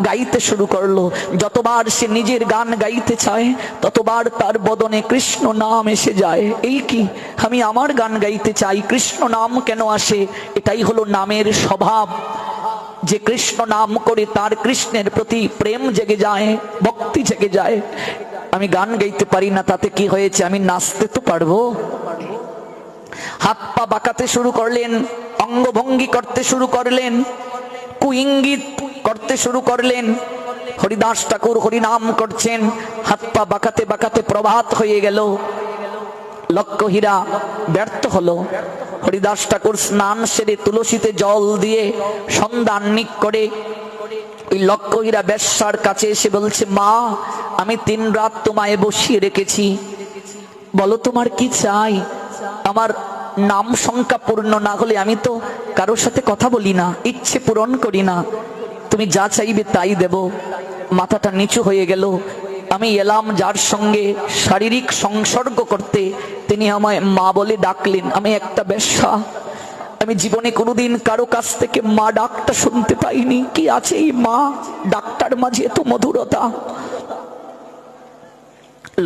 S1: গাইতে শুরু করলো। যতবার সে নিজের গান গাইতে চায় ততবার তার বদনে কৃষ্ণ নাম এসে যায়। এই কি, আমি আমার গান গাইতে চাই, কৃষ্ণ নাম কেন আসে? এটাই হলো নামের স্বভাব, যে কৃষ্ণ নাম করে তার কৃষ্ণের প্রতি প্রেম জেগে যায়, ভক্তি জেগে যায়। আমি গান গাইতে পারি না, তাতে কি হয়েছে? আমি নাচতে তো পারবো। হাত পা বাঁকাতে শুরু করলেন, অঙ্গভঙ্গি করতে শুরু করলেন, কুইঙ্গিত করতে শুরু করলেন। হরিদাস ঠাকুর হরিনাম করছেন, হাত পা বাঁকাতে বাঁকাতে প্রভাত হয়ে গেল। লক্ষ্মীরা ব্যর্থ হলো। হরিদাস ঠাকুর স্নান সেরে তুলসীতে জল দিয়ে সন্ধানিক করে ওই লক্ষ্মীরা বেশ্যার কাছে এসে বলছে, মা, আমি 3 রাত তোমায় বসিয়ে রেখেছি, বলো তোমার কি চাই? আমার নাম সংখ্যা পূর্ণ না হলে আমি তো কারোর সাথে কথা বলি না, ইচ্ছে পূরণ করি না, তুমি যা চাইবে তাই দেব। মাথাটা নিচু হয়ে গেল। আমি এলাম যার সঙ্গে শারীরিক সংসর্গ করতে, তিনি আমায় মা বলে ডাকলেন। আমি একটা বেশ্যা, আমি জীবনে কোনোদিন কারো কাছ থেকে মা ডাকটা শুনতে পাইনি। কি আছে এই মা ডাকটার মাঝে এত মধুরতা?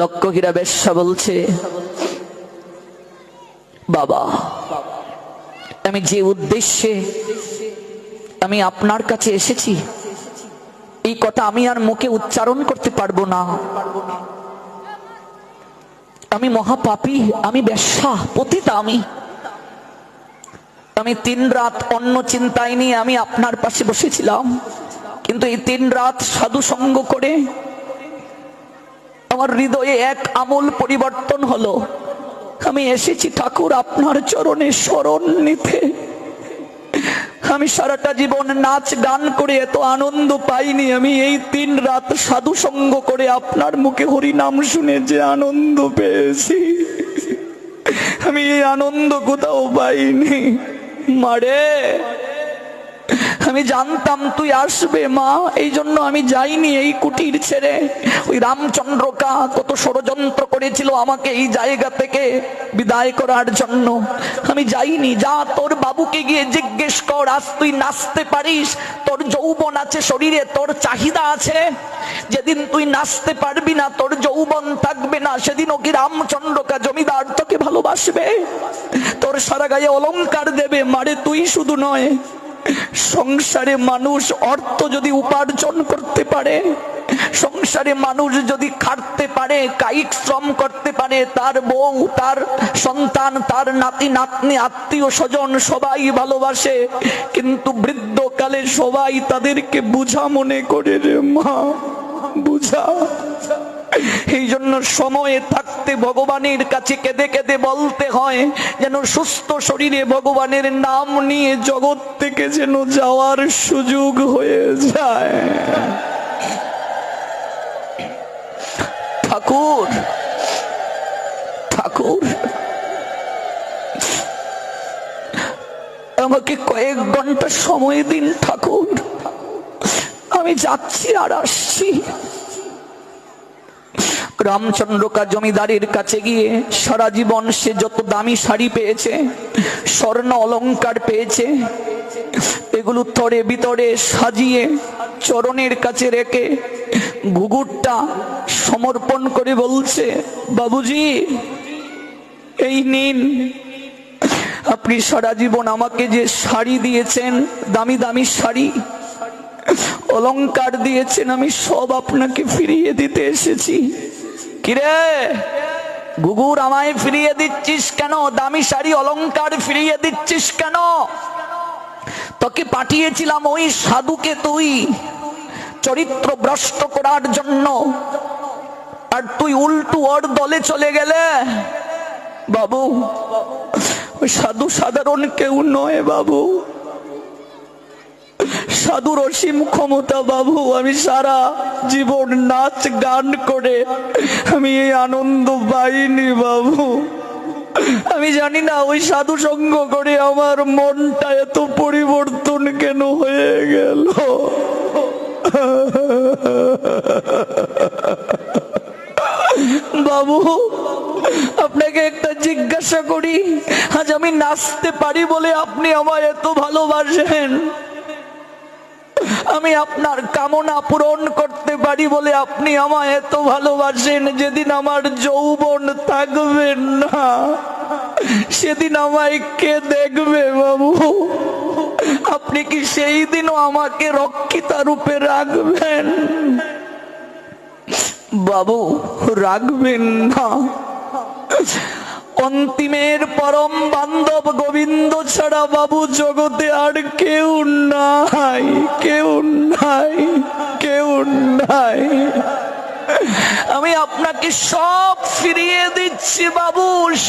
S1: লক্ষ্মীরা বেশ্যা বলছে, বাবা, আমি যে উদ্দেশ্যে আমি আপনার কাছে এসেছি, এই কথা আমি আর মুখে উচ্চারণ করতে পারবো না। আমি মহাপাপী, আমি বেশ্যা, পতিতা। আমি 3 রাত অন্য চিন্তায় নিয়ে আমি আপনার পাশে বসেছিলাম, কিন্তু এই 3 রাত সাধু সঙ্গ করে আমার হৃদয়ে এক আমূল পরিবর্তন হলো। আমি এসেছি ঠাকুর আপনার চরণে শরণ নিতে। আমি সারাটা জীবন নাচ গান করে এত আনন্দ পাইনি, আমি এই 3 রাত সাধু সঙ্গ করে আপনার মুখে হরি নাম শুনে যে আনন্দ পেয়েছি, আমি এই আনন্দ কোথাও পাইনি। মারে, আমি জানতাম তুই আসবে মা, এই জন্য আমি যাইনি এই কুটির ছেড়ে। ওই রামচন্দ্রকা কত ষড়যন্ত্র করেছিল আমাকে এই জায়গা থেকে বিদায় করার জন্য, আমি যাইনি। যা, তোর বাবুকে গিয়ে জিজ্ঞেস কর, আজ তুই নাচতে পারিস, তোর যৌবন আছে শরীরে, তোর চাহিদা আছে। যেদিন তুই নাচতে পারবি না, তোর যৌবন থাকবে না, সেদিনও কি রামচন্দ্রকা জমিদার তোকে ভালোবাসবে? তোর সারা গায়ে অলংকার দেবে। মারে, তুই শুধু নয়, সংসারে মানুষ অর্থ যদি উপার্জন করতে পারে, সংসারে মানুষ যদি খাটতে পারে, কায়িক শ্রম করতে পারে, তার বউ, তার সন্তান, তার নাতি নাতনি, আত্মীয় স্বজন সবাই ভালোবাসে, কিন্তু বৃদ্ধকালে সবাই তাদেরকে বুঝা মনে করে। রে মা, বুঝা। এই জন্য সময়ে থাকতে ভগবানের কাছে কেঁদে কেঁদে বলতে হয়, যেন সুস্থ শরীরে ভগবানের নাম নিয়ে জগৎ থেকে যেন যাওয়ার সুযোগ হয়ে যায়। ঠাকুর, ঠাকুর, আমাকে কয়েক ঘন্টা সময় দিন ঠাকুর, আমি যাচ্ছি আর আসছি। রামচন্দ্রকা জমিদারের কাছে গিয়ে সারা জীবন সে যত দামি শাড়ি পেয়েছে, স্বর্ণ অলংকার পেয়েছে, এগুলো তরে ভিতরে সাজিয়ে চরণের কাছে রেখে ঘুঘুরটা সমর্পণ করে বলছে, বাবুজি, এই নিন, আপনি সারা জীবন আমাকে যে শাড়ি দিয়েছেন, দামি দামি শাড়ি, অলংকার দিয়েছেন, আমি সব আপনাকে ফিরিয়ে দিতে এসেছি। কিরে গুগুর, আমায় ফিরিয়ে দিচ্ছিস কেন? দামি শাড়ি অলংকার ফিরিয়ে দিচ্ছিস কেন? তোকে পাঠিয়েছিলাম ওই সাধুকে তুই চরিত্র ভ্রষ্ট করার জন্য, আর তুই উল্টো ওর দলে চলে গেলে। বাবু, ওই সাধু সাধারণ কেউ নয় বাবু, সাধুর অসীম ক্ষমতা বাবু। আমি সারা জীবন নাচ গান করে আমি এই আনন্দ পাইনি বাবু। আমি জানি না ওই সাধু সঙ্গ করে আমার মনটা এত পরিবর্তন কেন হয়ে গেল। বাবু আপনাকে একটা জিজ্ঞাসা করি, আজ আমি নাচতে পারি বলে আপনি আমায় এত ভালোবাসেন, আমি আপনার কামনা পূরণ করতে পারি বলে আপনি আমায় এত ভালোবাসেন, যেদিন আমার যৌবন থাকবেন না সেদিন আমায় কে দেখবে বাবু? আপনি কি সেই দিনও আমাকে রক্ষিতা রূপে রাখবেন বাবু? রাখবেন না। অন্তিমের পরম বান্ধব গোবিন্দ ছাড়া বাবু জগতে আর কেউ নাই, কেউ নাই, কেউ নাই। আমি আপনাকে সব ফিরিয়ে দিচ্ছি বাবু,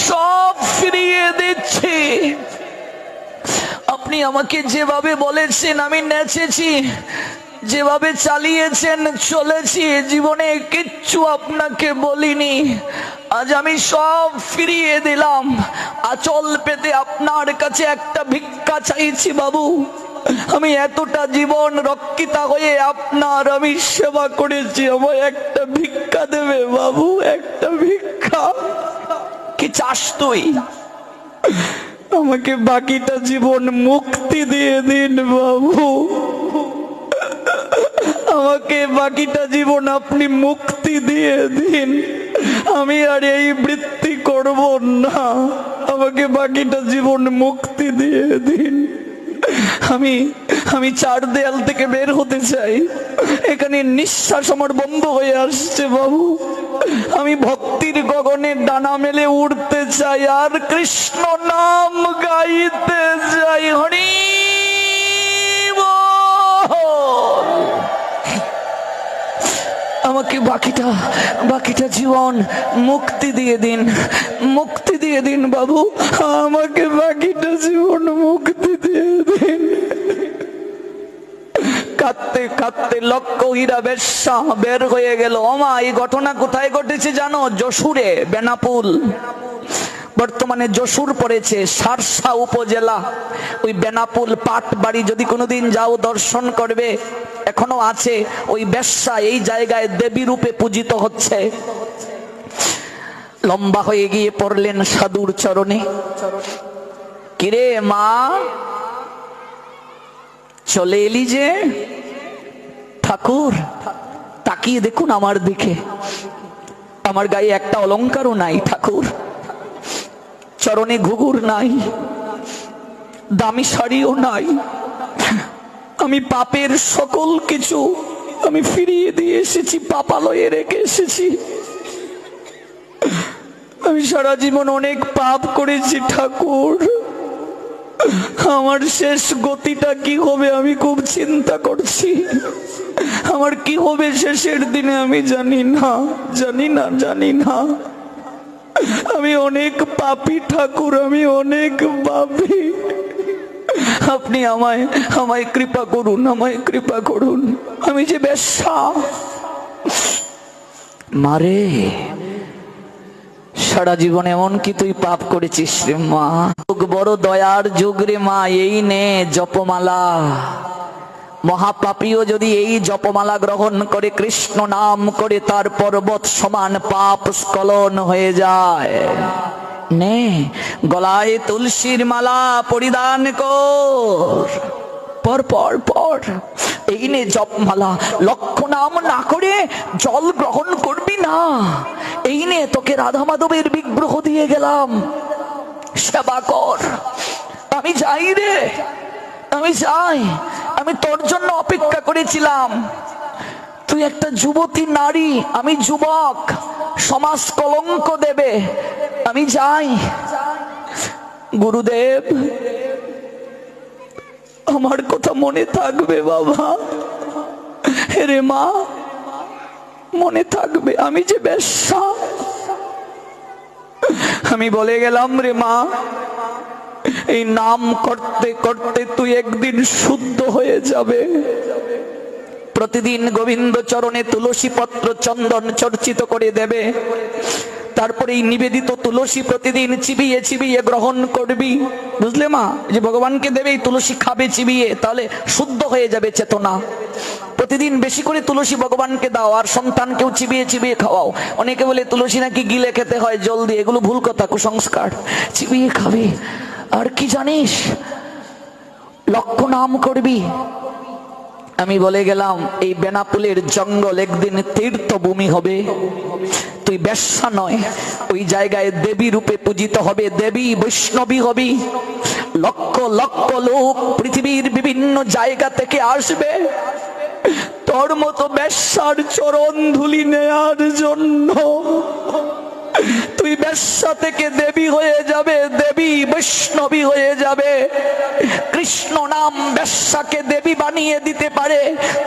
S1: সব ফিরিয়ে দিচ্ছি। আপনি আমাকে যেভাবে বলেছেন আমি নেচেছি, যেভাবে চালিয়েছেন চলেছি, জীবনে কিচ্ছু আপনাকে বলিনি। আজ আমি সব ফিরিয়ে দিলাম। আঁচল পেতে আপনার কাছে একটা ভিক্ষা চাইছি বাবু। আমি এতটা জীবন রক্ষিতা হয়ে আপনার আমি সেবা করেছি, আমায় একটা ভিক্ষা দেবে বাবু, একটা ভিক্ষা। কি চাস তুই? আমাকে বাকিটা জীবন মুক্তি দিয়ে দিন বাবু, আমাকে বাকিটা জীবন আপনি মুক্তি দিয়ে দিন। আমি আর এই বৃত্তি করব না, আমাকে বাকিটা জীবন মুক্তি দিয়ে দিন। আমি চার দেয়াল থেকে বের হতে চাই, এখানে নিঃশ্বাস আমার বন্ধ হয়ে আসছে বাবু। আমি ভক্তির গগনে ডানা মেলে উড়তে চাই আর কৃষ্ণ নাম গাইতে চাই। হরি আমাকে বাকিটা জীবন মুক্তি দিয়ে দিন, মুক্তি দিয়ে দিন বাবু, আমাকে বাকিটা জীবন মুক্তি দিয়ে দিন। কাঁদতে কাঁদতে লক্ষ হীরা বেশ্যা বের হয়ে গেল। ওমা, এই ঘটনা কোথায় ঘটেছে জানো? যশোরে, বেনাপুল। বর্তমানে যশোর পড়েছে, সারসা উপজেলা। ওই বেনাপুল পাট বাড়ি যদি কোনোদিন যাও দর্শন করবে, এখনো আছে। ওই বেশ্যা এই জায়গায় দেবী রূপে পূজিত হচ্ছে। লম্বা হয়ে গিয়ে পড়লেন সাধুর চরণে। কিরে মা, চলে এলি যে? ঠাকুর তাকিয়ে দেখুন আমার দিকে, আমার গায়ে একটা অলংকারও নাই ঠাকুর, চরণে ঘুঘুর নাই, দামি শাড়িও নাই। আমি পাপের সকল কিছু আমি ফিরিয়ে দিয়ে এসেছি, পাপালয়ে রেখে এসেছি। আমি সারা জীবন অনেক পাপ করেছি ঠাকুর, আমার শেষ গতিটা কি হবে আমি খুব চিন্তা করছি। আমার কি হবে শেষের দিনে আমি জানি না, জানি না, জানি না। আমি অনেক পাপী ঠাকুর, আমি অনেক পাপী। আপনি আমায় কৃপা করুন, আমায় কৃপা করুন। আমি যে বেশ্যা মারে, সারা জীবন এমন কি তুই পাপ করেছিস রে মা? বড় দয়ার যুগ রে মা, এই নে জপমালা। মহাপাপীও যদি এই জপমালা গ্রহণ করে, কৃষ্ণ নাম করে, তার পর্বত সমান পাপ স্খলন হয়ে যায়। নে গলায় তুলসীর মালা পরিধান কর, পর পর পর। এই নে জপমালা। লক্ষ্য নাম না করে জল গ্রহণ করবি না। এই নে তোকে রাধা মাধবের বিগ্রহ দিয়ে গেলাম, সেবা কর। আমি যাই রে, আমি যাই। আমি তোর জন্য অপেক্ষা করেছিলাম। তুই একটা যুবতী নারী, আমি যুবক, সমাজ কলঙ্ক দেবে। আমি যাই। গুরুদেব, আমার কথা মনে থাকবে বাবা? রে মা, মনে থাকবে? আমি যে বেশ্যা, আমি বলে গেলাম রে মা, এই নাম করতে করতে তুই একদিন শুদ্ধ হয়ে যাবে। প্রতিদিন গোবিন্দ চরণে তুলসী পত্র চন্দন চর্চিত করে দেবে, তারপরে এই নিবেদিত তুলসী প্রতিদিন চিবিয়ে চিবিয়ে গ্রহণ করবি। বুঝলে মা, যে ভগবানকে দেবে এই তুলসী খাবে চিবিয়ে, তাহলে শুদ্ধ হয়ে যাবে চেতনা। প্রতিদিন বেশি করে তুলসী ভগবানকে দাও, আর সন্তানকেও চিবিয়ে চিবিয়ে খাওয়াও। অনেকে বলে তুলসী নাকি গিলে খেতে হয় জল দিয়ে, এগুলো ভুল কথা, কুসংস্কার। চিবিয়ে খাবি। আর কি জানিস, লক্ষ নাম করবি। আমি বলে গেলাম এই বেনাপুলের জঙ্গল একদিন তীর্থভূমি হবে। তুই বেশ্যা নয়, ওই জায়গায় দেবী রূপে পূজিত হবে, দেবী বৈষ্ণবী হবি। লক্ষ লক্ষ লোক পৃথিবীর বিভিন্ন জায়গা থেকে আসবে তোর মতো বেশ্যার চরণ ধুলি নেয়ার জন্য। তুই বেশ্যা থেকে দেবী হয়ে যাবে, দেবী বৈষ্ণবী হয়ে যাবে। কৃষ্ণ নাম বেশ্যাকে দেবী বানিয়ে দিতে পারে,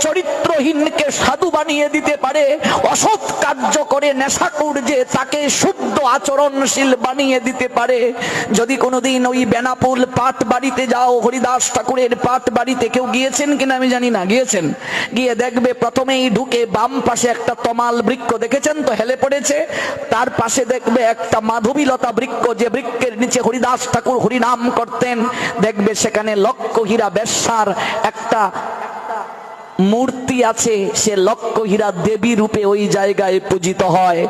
S1: চরিত্রহীনকে সাধু বানিয়ে দিতে পারে, অসৎ কার্য করে নেশাখোর যে তাকে শুদ্ধ আচরণশীল বানিয়ে দিতে পারে। যদি কোনোদিন ওই বেনাপুল পাট বাড়িতে যাও, হরিদাস ঠাকুরের পাট বাড়িতে কেউ গিয়েছেন কিনা আমি জানি না, গিয়েছেন, গিয়ে দেখবে প্রথমেই ঢুকে বাম পাশে একটা তমাল বৃক্ষ দেখেছেন তো, হেলে পড়েছে, তার পাশে দেখবে একটা মাধবীলতা বৃক্ষ, যে বৃক্ষের নিচে হরিদাস ঠাকুর হরিনাম করতেন। দেখবে সেখানে লক্ষ হীরা বেশ্যার একটা মূর্তি আছে, সে লক্ষ হীরা দেবী রূপে ওই জায়গায় পূজিত হয়।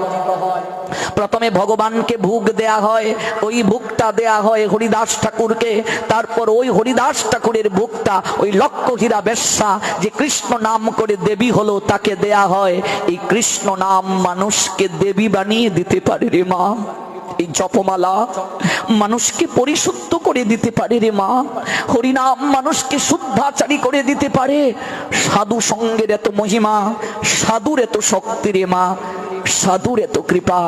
S1: প্রথমে ভগবানকে ভোগ দেয়া হয়, ওই ভোগটা দেয়া হয় হরিদাস ঠাকুরকে। তারপর ওই হরিদাস ঠাকুরের ভোগটা ওই লক্ষ হীরা বেশ্যা যে কৃষ্ণ নাম করে দেবী হলো তাকে দেয়া হয়। এই কৃষ্ণ নাম মানুষকে দেবী বানিয়ে দিতে পারে রে মা। এই জপমালা মানুষকে পরিশুদ্ধ করে দিতে পারে রে মা। হরিনাম মানুষকে শুদ্ধাচারী করে দিতে পারে। সাধু সঙ্গের এত মহিমা, সাধুর এত শক্তি রে মা, সাধুর এত কৃপা।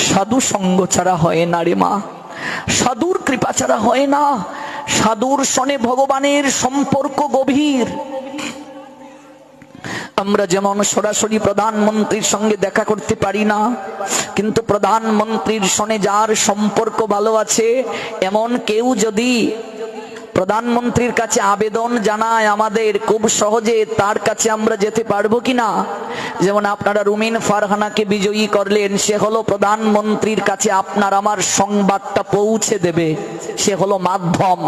S1: সাধু সঙ্গ ছাড়া হয় না রে মা, সাধুর কৃপা ছাড়া হয় না। সাধুর সনে ভগবানের সম্পর্ক গভীর। আমরা যেমন সরাসরি প্রধানমন্ত্রীর সঙ্গে দেখা করতে পারি না, কিন্তু প্রধানমন্ত্রীর সঙ্গে যার সম্পর্ক ভালো আছে, এমন কেউ যদি প্রধানমন্ত্রীর কাছে আবেদন জানায় আমাদের, খুব সহজে তার কাছে আমরা যেতে পারবো কিনা। যেমন আপনারা রুমিন ফারহানাকে বিজয়ী করলেন, সে হলো প্রধানমন্ত্রীর কাছে আপনার আমার সংবাদটা পৌঁছে দেবে, সে হলো মাধ্যম।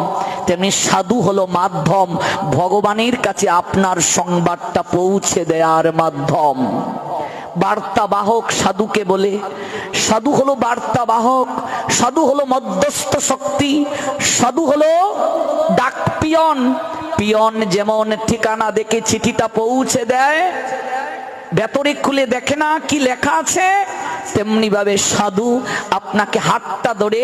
S1: তেমনি সাধু হলো মাধ্যম, ভগবানের কাছে আপনার সংবাদটা পৌঁছে দেওয়ার মাধ্যম। বার্তাবাহক সাধুকে বলে। সাধু হলো বার্তাবাহক, সাধু হলো মধ্যস্থ শক্তি, সাধু হলো ডাক পিয়ন। পিয়ন যেমন ঠিকানা দেখে চিঠিটা পৌঁছে দেয়, ভেতরে খুলে দেখে না কি লেখা আছে, তেমনি ভাবে সাধু আপনাকে হাতটা ধরে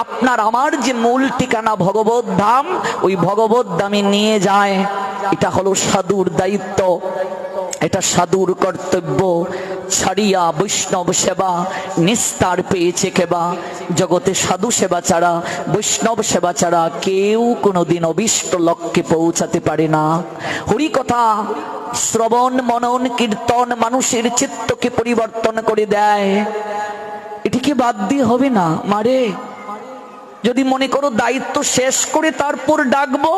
S1: আপনার আমার যে মূল ঠিকানা ভগবত ধাম, ওই ভগবত ধামে নিয়ে যায়। এটা হলো সাধুর দায়িত্ব, এটা সাধুর কর্তব্য। ছাড়িয়া বৈষ্ণব সেবা নিস্তার পেয়েছে কেবা। জগতে সাধু সেবা ছাড়া, বৈষ্ণব সেবা ছাড়া কেউ কোনোদিন অভিষ্ট লক্ষ্যে পৌঁছাতে পারে না। হরি কথা শ্রবণ মনন কীর্তন মানুষের চিত্তকে পরিবর্তন করে দেয়। এটিকে বাদ দিয়ে হবে না মারে। যদি মনে করো দায়িত্ব শেষ করে তারপর ডাকবো,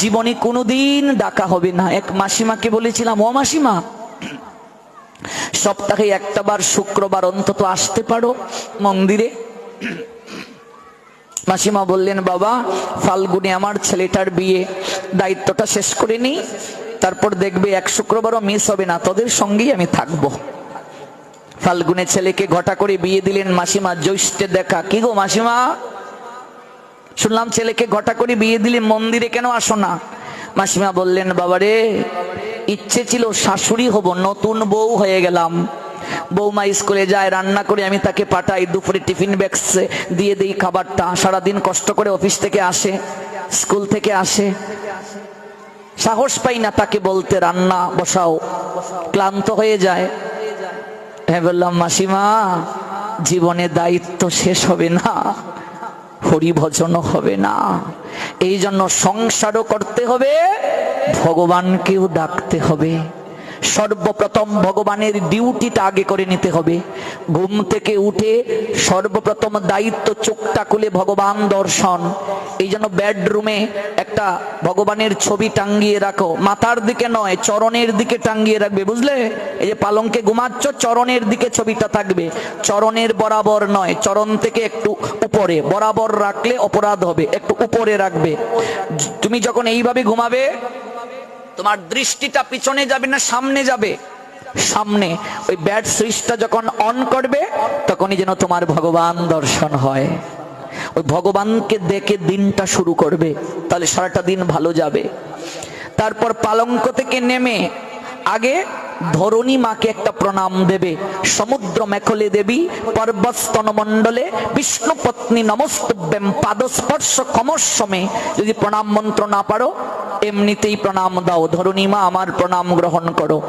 S1: জীবনে কোনোদিন ডাকা হবে না। এক মাসিমাকে বলেছিলাম, ও মাসিমা, সপ্তাহে একটা বার শুক্রবার অন্তত আসতে পারো মন্দিরে। মাসিমা বললেন, বাবা ফাল্গুনে আমার ছেলেটার বিয়ে, দায়িত্বটা শেষ করে নি, তারপর দেখবে এক শুক্রবারও মিস হবে না, তোদের সঙ্গেই আমি থাকবো। ফাল্গুনে ছেলেকে ঘটা করে বিয়ে দিলেন মাসিমা। জ্যৈষ্ঠে দেখা, কি গো মাসিমা, শুনলাম ছেলেকে ঘটা করে বিয়ে দিলে, মন্দিরে কেন আসো না? মাসিমা বললেন, বাবারে ইচ্ছে ছিল শাশুড়ি হব, নতুন বউ হয়ে গেলাম। বৌমা স্কুলে যায়, রান্না করে আমি তাকে পাঠাই, দুপুরে টিফিন বক্সে দিয়ে দিই খাবারটা। সারাদিন কষ্ট করে অফিস থেকে আসে, স্কুল থেকে আসে, সাহস পাই না তাকে বলতে রান্না বসাও, ক্লান্ত হয়ে যায়। হ্যাঁ বললাম, মাসিমা জীবনে দায়িত্ব শেষ হবে না, হরি ভজনও হবে না। এই জন্য সংসারও করতে হবে, ভগবানকেও ডাকতে হবে। সর্বপ্রথম ভগবানের ডিউটিটা আগে করে নিতে হবে। ঘুম থেকে উঠে সর্বপ্রথম দায়িত্ব চোখটা খুলে ভগবান দর্শন। এই জন্য বেডরুমে একটা ভগবানের ছবি টাঙ্গিয়ে রাখো, মাথার দিকে নয় চরণের দিকে টাঙ্গিয়ে রাখবে, বুঝলে? এই যে পালঙ্কে ঘুমাচ্ছ, চরণের দিকে ছবিটা থাকবে, চরণের বরাবর নয়, চরণ থেকে একটু উপরে, বরাবর রাখলে অপরাধ হবে, একটু উপরে রাখবে। তুমি যখন এইভাবে ঘুমাবে তোমার দৃষ্টিটা পিছনে যাবে না সামনে যাবে, সামনে। ওই ব্যাড সুইচটা যখন অন করবে তখনই যেন তোমার ভগবান দর্শন হয়। ওই ভগবানকে দেখে দিনটা শুরু করবে, তাহলে সারাটা দিন ভালো যাবে। তারপর পালঙ্ক থেকে নেমে আগে ধরণী মাকে একটা প্রণাম দেবে। সমুদ্র মেখলে দেবী পর্বস্তন মণ্ডলে বিষ্ণু পত্নী নমস্তুভ্যম পাদস্পর্শ কমস্যমে। যদি প্রণাম মন্ত্র না পারো এমনিতেই প্রণাম দাও, ধরণী মা আমার প্রণাম গ্রহণ করো।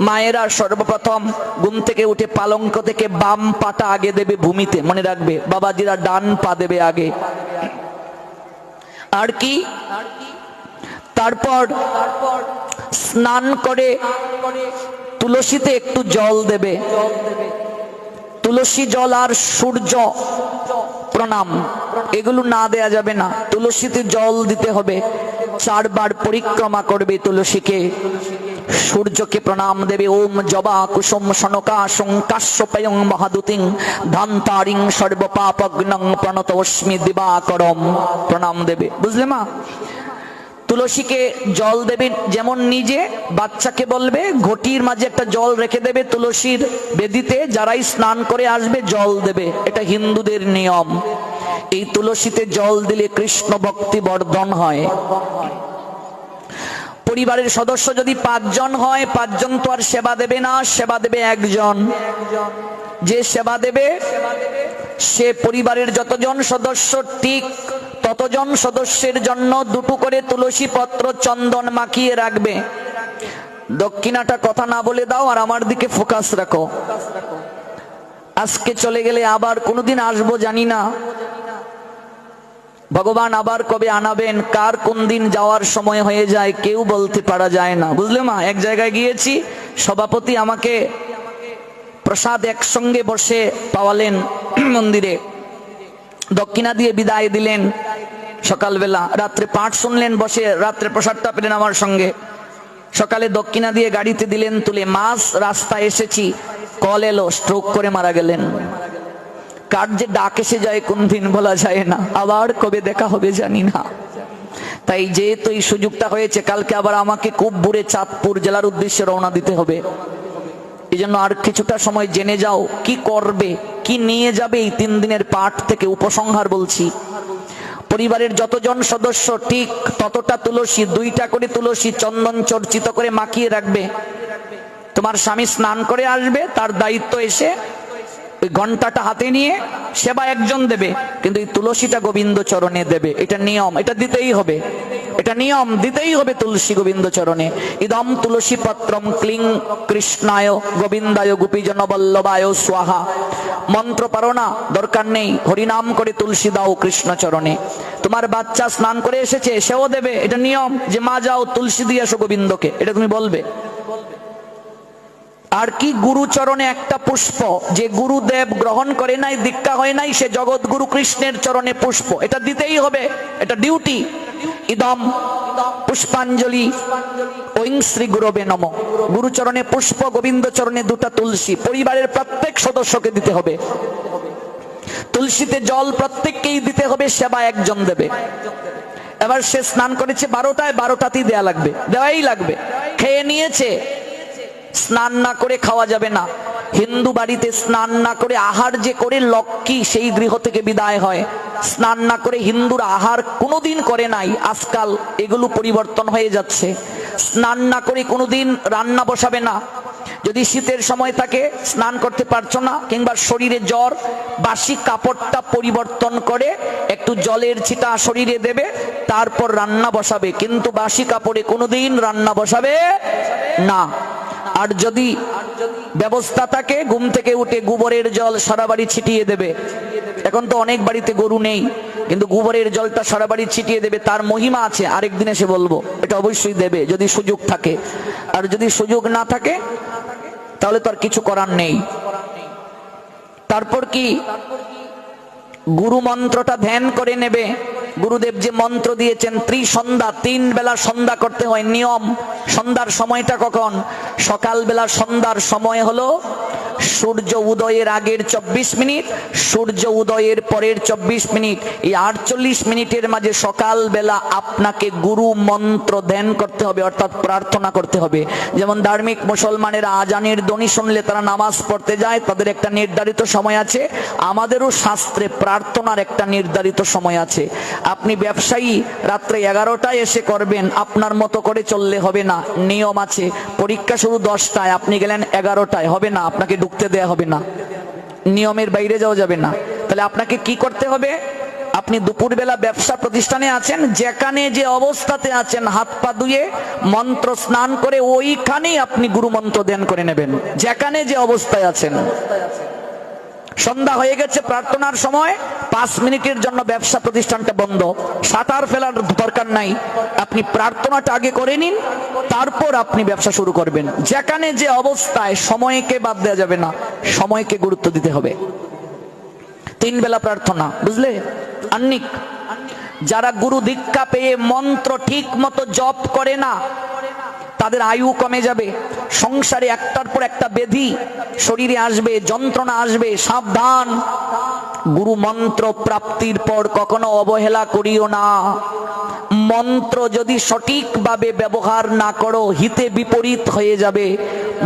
S1: মায়েরা সর্বপ্রথম ঘুম থেকে উঠে পালঙ্ক থেকে বাম পাটা আগে দেবে ভূমিতে, মনে রাখবে। বাবাজিরা ডান পা দেবে আগে। আর কি, তারপর স্নান করে তুলসীতে একটু জল দেবে। তুলসী জল আর সূর্য প্রণাম এগুলো না দেয়া যাবে না, তুলসীতে জল দিতে হবে। 4 বার পরিক্রমা করবে তুলসীকে, সূর্যকে প্রণাম দেবে। ওম জবা কুসুম সনকাশং কাশ্যপয়ং মহাদুতিং ধান্তারিং সর্বপাপগ্নং প্রণতোস্মি দিবাকরম, প্রণাম দেবে, বুঝলে মা? তুলসীকে জল দেবে, যেমন নিজে বাচ্চাকে বলবে ঘটির মাঝে একটা জল রেখে দেবে তুলসীর বেদিতে, যারাই স্নান করে আসবে জল দেবে, এটা হিন্দুদের নিয়ম। এই তুলসীতে জল দিলে কৃষ্ণ ভক্তি বর্ধন হয়। পরিবারের সদস্য যদি 5 জন হয়, 5 জন তো আর সেবা দেবে না, সেবা দেবে একজন। যে সেবা দেবে সে পরিবারের যতজন সদস্য ঠিক ততজন সদস্যের জন্য 2টো করে তুলসী পত্র চন্দন মাখিয়ে রাখবে। দক্ষিণাটা কথা না বলে দাও আর আমার দিকে ফোকাস রাখো। আজকে চলে গেলে আবার কোনোদিন আসবো জানি না, ভগবান আবার কবে আনাবেন, কার কোন দিন যাওয়ার সময় হয়ে যায় কেউ বলতে পারা যায় না, বুঝলে মা? এক জায়গায় গিয়েছি, সভাপতি আমাকে প্রসাদ একসঙ্গে বসে পাওয়ালেন মন্দিরে, দক্ষিণা দিয়ে বিদায় দিলেন সকালবেলা, রাত্রে পাঠ শুনলেন বসে, রাত্রে প্রসাদটা পেলেন আমার সঙ্গে। সকালে দক্ষিণা দিয়ে গাড়িতে দিলেন তুলে, মাস রাস্তায় এসেছি, কল এলো, স্ট্রোক করে মারা গেলেন। কার যে ডাক এসে যায় কোন দিন বলা যায় না, আবার কবে দেখা হবে জানি না। তাই যেহেতু এই সুযোগটা হয়েছে, কালকে আবার আমাকে খুব ভোরে চাঁদপুর জেলার উদ্দেশ্যে রওনা দিতে হবে। এই জন্য আর কিছুটা সময় জেনে যাও কি করবে, কি নিয়ে যাবে এই 3 দিনের পাঠ থেকে। উপসংহার বলছি, পরিবারের যতজন সদস্য ঠিক ততটা তুলসী, 2টা করে তুলসী চন্দন চর্চিত করে মাখিয়ে রাখবে। তোমার স্বামী স্নান করে আসবে, তার দায়িত্ব এসে ওই ঘন্টাটা হাতে নিয়ে সেবা একজন দেবে, কিন্তু এই তুলসীটা গোবিন্দ চরণে দেবে। এটা নিয়ম, এটা দিতেই হবে, এটা নিয়ম, দিতেই হবে তুলসী গোবিন্দ চরণে। ইদম তুলসী পত্রম ক্লিং কৃষ্ণায় গোবিন্দায় গোপীজন বল্লভায় স্বাহা। মন্ত্র পারো না, দরকার নেই, হরিনাম করে তুলসী দাও কৃষ্ণ চরণে। তোমার বাচ্চা স্নান করে এসেছে, সেও দেবে, এটা নিয়ম যে মা যাও তুলসী দিয়ে এসো গোবিন্দকে, এটা তুমি বলবে। আর কি, গুরুচরণে একটা পুষ্প, যে গুরুদেব গ্রহণ করে নাই, দীক্ষা হয় নাই, সে জগৎ গুরু কৃষ্ণের চরণে পুষ্প, এটা দিতেই হবে, এটা ডিউটি। ইদম পুষ্পাঞ্জলি ঐং শ্রী গুরবে নমঃ। গুরুচরণে পুষ্প, গোবিন্দ চরণে 2টা তুলসী, পরিবারের প্রত্যেক সদস্যকে দিতে হবে। তুলসীতে জল প্রত্যেককেই দিতে হবে, সেবা একজন দেবে। এবার সে স্নান করেছে 12টায়, 12টাতেই দেয়া লাগবে, দেওয়াই লাগবে। খেয়ে নিয়েছে, স্নান না করে খাওয়া যাবে না। হিন্দু বাড়িতে স্নান না করে আহার যে করে লক্ষ্মী সেই গৃহ থেকে বিদায় হয়। স্নান না করে হিন্দুরা আহার কোনোদিন করে নাই, আজকাল এগুলো পরিবর্তন হয়ে যাচ্ছে। স্নান না করে কোনোদিন রান্না বসাবে না। যদি শীতের সময় থাকে, স্নান করতে পারছো না, কিংবা শরীরে জ্বর, বাসি কাপড়টা পরিবর্তন করে একটু জলের ছিটা শরীরে দেবে, তারপর রান্না বসাবে, কিন্তু বাসি কাপড়ে কোনোদিন রান্না বসাবে না। আর যদি ব্যবস্থা থাকে, ঘুম থেকে উঠে গোবরের জল সারা বাড়ি ছিটিয়ে দেবে। এখন তো অনেক বাড়িতে গরু নেই, কিন্তু গোবরের জলটা সারা বাড়ি ছিটিয়ে দেবে, তার মহিমা আছে, আরেকদিন এসে বলবো। এটা অবশ্যই দেবে যদি সুযোগ থাকে, আর যদি সুযোগ না থাকে তাহলে তো আর কিছু করার নেই। তারপর কি, গুরু মন্ত্রটা ধ্যান করে নেবে। গুরুদেব যে মন্ত্র দিয়েছেন ত্রিসন্ধ্যা, 3 বেলা সন্ধ্যা করতে হয় নিয়ম। সন্ধ্যার সময়টা কখন? সকালবেলা সন্ধ্যার সময় হলো সূর্য উদয়ের আগের 24 মিনিট, সূর্য উদয়ের পরের 24 মিনিট। এই 48 মিনিটের মাঝে সকালবেলা আপনাকে গুরু মন্ত্র ধ্যান করতে হবে, অর্থাৎ প্রার্থনা করতে হবে। যেমন ধার্মিক মুসলমানেরা আজানের ধ্বনি শুনলে তারা নামাজ পড়তে যায়, তাদের একটা নির্ধারিত সময় আছে। আমাদেরও শাস্ত্রে প্রার্থনার একটা নির্ধারিত সময় আছে। আপনি ব্যবসায়ী, রাত্রে 11টায় এসে করবেন, আপনার মতো করে চললে হবে না, নিয়ম আছে। পরীক্ষা শুরু 10টায়, আপনি গেলেন 11টায়, হবে না, আপনাকে ঢুকতে দেয়া হবে না, নিয়মের বাইরে যাওয়া যাবে না। তাহলে আপনাকে কি করতে হবে? আপনি দুপুরবেলা ব্যবসা প্রতিষ্ঠানে আছেন, যেখানে যে অবস্থাতে আছেন হাত পা ধুয়ে মন্ত্র স্নান করে ওইখানেই আপনি গুরু মন্ত্র ধ্যান করে নেবেন, যেখানে যে অবস্থায় আছেন। সন্ধ্যা হয়ে গেছে, প্রার্থনার সময় 5 মিনিটের জন্য ব্যবসা প্রতিষ্ঠানটা বন্ধ, সাঁতার ফেলার দরকার নাই, আপনি প্রার্থনাটা আগে করে নিন, তারপর আপনি ব্যবসা শুরু করবেন। যেখানে যে অবস্থায়, সময়কে বাদ দেওয়া যাবে না, সময়কে গুরুত্ব দিতে হবে। 3 বেলা প্রার্থনা, বুঝলে? আন্নিক যারা গুরু দীক্ষা পেয়ে মন্ত্র ঠিক মতো জপ করে না, তাদের আয়ু কমে যাবে, সংসারে একটার পর একটা ব্যাধি শরীরে আসবে, যন্ত্রণা আসবে, সাবধান। গুরু মন্ত্র প্রাপ্তির পর কখনো অবহেলা করিও না। মন্ত্র যদি সঠিকভাবে ব্যবহার না করো, হিতে বিপরীত হয়ে যাবে।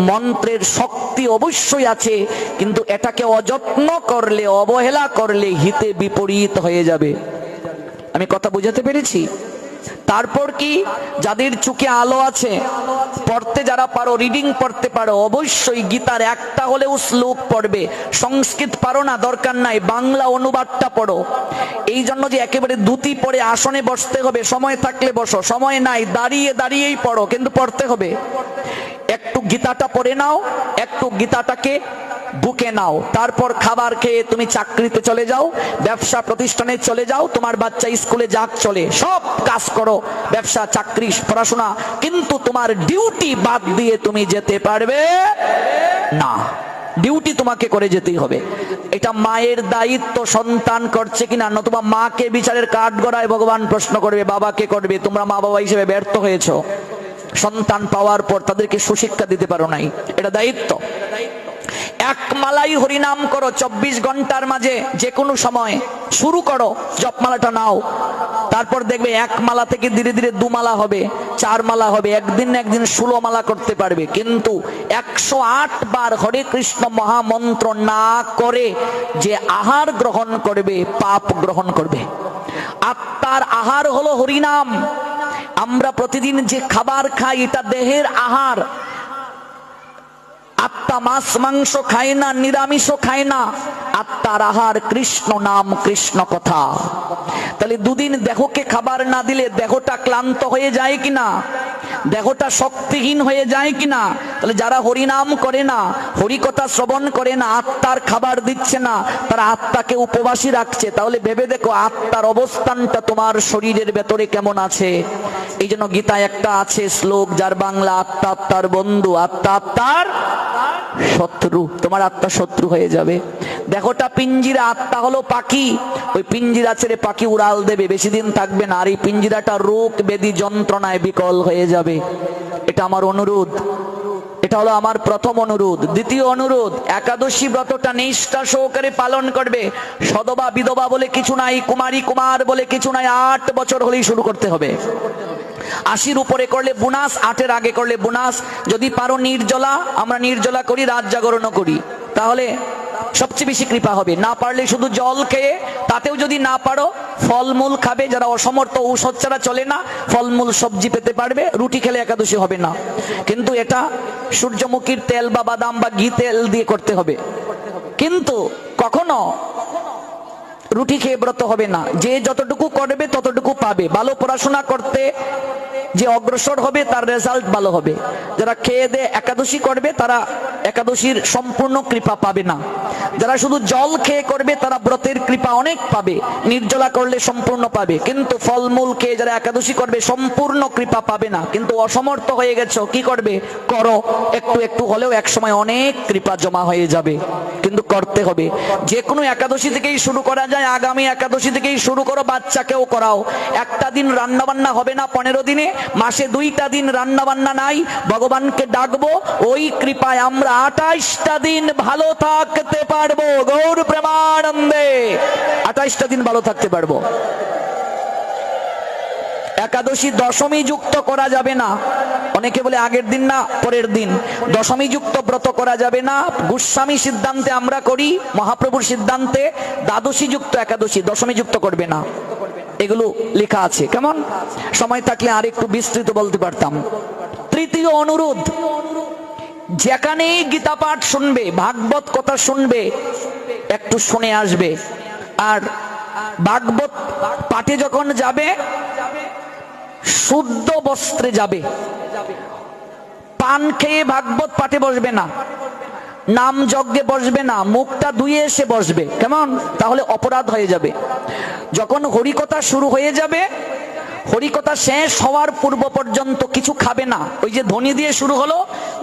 S1: মন্ত্রের শক্তি অবশ্যই আছে, কিন্তু এটাকে অযত্ন করলে, অবহেলা করলে হিতে বিপরীত হয়ে যাবে। আমি কথা বুঝাতে পেরেছি? তারপর কি, যাদের চোখে আলো আছে, পড়তে যারা পারো, রিডিং পড়তে পারো, অবশ্যই গীতার একটা হলেও শ্লোক পড়বে। সংস্কৃত পারো না, দরকার নাই, বাংলা অনুবাদটা পড়ো। এই জন্য যে একেবারে ধুতি পরে আসনে বসতে হবে, সময় থাকলে বসো, সময় নাই দাঁড়িয়ে দাঁড়িয়েই পড়ো, কিন্তু পড়তে হবে। একটু গীতাটা পড়ে নাও, একটু গীতাটাকে বুকে নাও, তারপর খাবার খেয়ে তুমি চাকরিতে চলে যাও, ব্যবসা প্রতিষ্ঠানে চলে যাও, তোমার বাচ্চা স্কুলে যাক চলে, সব কাজ করো, ব্যবসা, চাকরি, পড়াশোনা, কিন্তু তোমার ডিউটি বাদ দিয়ে তুমি যেতে পারবে না। ডিউটি তোমাকে করে যেতেই হবে। এটা মায়ের দায়িত্ব, সন্তান করছে কিনা, নতুবা মাকে বিচারের কাঠগড়ায় ভগবান প্রশ্ন করবে, বাবাকে করবে। তোমরা মা বাবা হিসেবে ব্যর্থ হয়েছো, সন্তান পাওয়ার পর তাদেরকে সুশিক্ষা দিতে পারো নাই, এটা দায়িত্ব। এক মালাই হরিনাম করো 24 ঘন্টার মাঝে, যে কোনো সময় শুরু করো, জপমালাটা নাও, তারপর দেখবে 1 মালা থেকে ধীরে ধীরে 2 মালা হবে, 4 মালা হবে, একদিন না একদিন 16 মালা করতে পারবে। কিন্তু 108 বার হরে কৃষ্ণ মহামন্ত্র না করে যে আহার গ্রহণ করবে, পাপ গ্রহণ করবে। আত্মার আহার হলো হরিনাম। আমরা প্রতিদিন যে খাবার খাই, এটা দেহের আহার। আত্মা মাছ মাংস খায় না, নিরামিষও খায় না, আত্মার আহার কৃষ্ণ নাম, কৃষ্ণ কথা। তাহলে 2 দিন দেহকে খাবার না দিলে দেহটা ক্লান্ত হয়ে যায় কিনা, দেহটা শক্তিহীন হয়ে যায় কিনা? তাহলে যারা হরিনাম করে না, হরিকথা শ্রবণ করে না, আত্মার খাবার দিচ্ছে না, তারা আত্মাকে উপবাসী রাখছে। তাহলে ভেবে দেখো আত্মার অবস্থানটা তোমার শরীরের ভেতরে কেমন আছে। এই জন্য গীতায় একটা আছে শ্লোক, যার বাংলা আত্মা আত্মার বন্ধু, আত্মা আত্মার শত্রু। তোমার আত্মা শত্রু হয়ে যাবে। দেহটা পিঞ্জিরা, আত্মা হলো পাখি, ওই পিঞ্জিরা ছেড়ে পাখি উড়াল দেবে, বেশি দিন থাকবে না। আর এই পিঞ্জিরাটা রোগ ব্যাধি যন্ত্রণায় বিকল হয়ে যাবে। এটা আমার অনুরোধ, এটা হলো আমার প্রথম অনুরোধ। দ্বিতীয় অনুরোধ, একাদশী ব্রতটা নিষ্ঠা সহকারে পালন করবে। সদবা বিধবা বলে কিছু নাই, কুমারী কুমার বলে কিছু নাই, 8 বছর হলেই শুরু করতে হবে। 80-র উপরে করলে বোনাস, 8-এর আগে করলে বোনাস। যদি পারো নির্জলা, আমরা নির্জলা করি, রাত জাগরণ করি, তাহলে সবচেয়ে বেশি কৃপা হবে। না পারলে শুধু জল খেয়ে, তাতেও যদি না পারো ফলমূল খাবে। যারা অসমর্থ, ঔষধ ছাড়া চলে না, ফলমূল সবজি পেতে পারবে। রুটি খেলে একাদশী হবে না, কিন্তু এটা সূর্যমুখীর তেল বা বাদাম বা ঘি তেল দিয়ে করতে হবে। কিন্তু কখনো রুটি খেয়ে ব্রত হবে না। যে যতটুকু করবে ততটুকু পাবে। ভালো পড়াশোনা করতে যে অগ্রসর হবে তার রেজাল্ট ভালো হবে। যারা খেয়ে দিয়ে একাদশী করবে তারা একাদশীর সম্পূর্ণ কৃপা পাবে না। যারা শুধু জল খেয়ে করবে তারা ব্রতের কৃপা অনেক পাবে, নির্জলা করলে সম্পূর্ণ পাবে। কিন্তু ফলমূল খেয়ে যারা একাদশী করবে সম্পূর্ণ কৃপা পাবে না। কিন্তু অসমর্থ হয়ে গেছো, কি করবে? করো, একটু একটু হলেও এক সময় অনেক কৃপা জমা হয়ে যাবে। কিন্তু করতে হবে। যে কোনো একাদশী থেকেই শুরু করা যায়। আগামী একাদশী থেকেই শুরু করো, বাচ্চাকেও করাও। একটা দিন রান্না বান্না হবে না 15 দিনে, মাসে 2টা দিন রান্না বান্না নাই, ভগবানকে ডাকবো, ওই কৃপায় আমরা 28টা দিন ভালো থাকতে পারবো। গৌর প্রেমানন্দে 28টা দিন ভালো থাকতে পারবো। একাদশী দশমী যুক্ত করা যাবে না। অনেকে বলে আগের দিন না পরের দিন। দশমী যুক্ত ব্রত করা যাবে না। গোস্বামী সিদ্ধান্তে আমরা করি, মহাপ্রভুর সিদ্ধান্তে দ্বাদশী যুক্ত একাদশী, দশমী যুক্ত করবে না। এগুলো লেখা আছে। কেমন? সময় থাকলে আর একটু বিস্তৃত বলতে পারতাম। তৃতীয় অনুরোধ, যেখানেই গীতা পাঠ শুনবে, ভাগবত কথা শুনবে, একটু শুনে আসবে। আর ভাগবত পাঠে যখন যাবে শুদ্ধ বস্ত্রে যাবে। পান খেয়ে ভাগবত পাঠে বসবে না, নাম যজ্ঞে বসবে না, মুখটা ধুয়ে এসে বসবে। কেমন? তাহলে অপরাধ হয়ে যাবে। যখন হরিকথা শুরু হয়ে যাবে, হরিকথা শেষ হওয়ার পূর্ব পর্যন্ত কিছু খাবে না। ওই যে ধ্বনি দিয়ে শুরু হলো,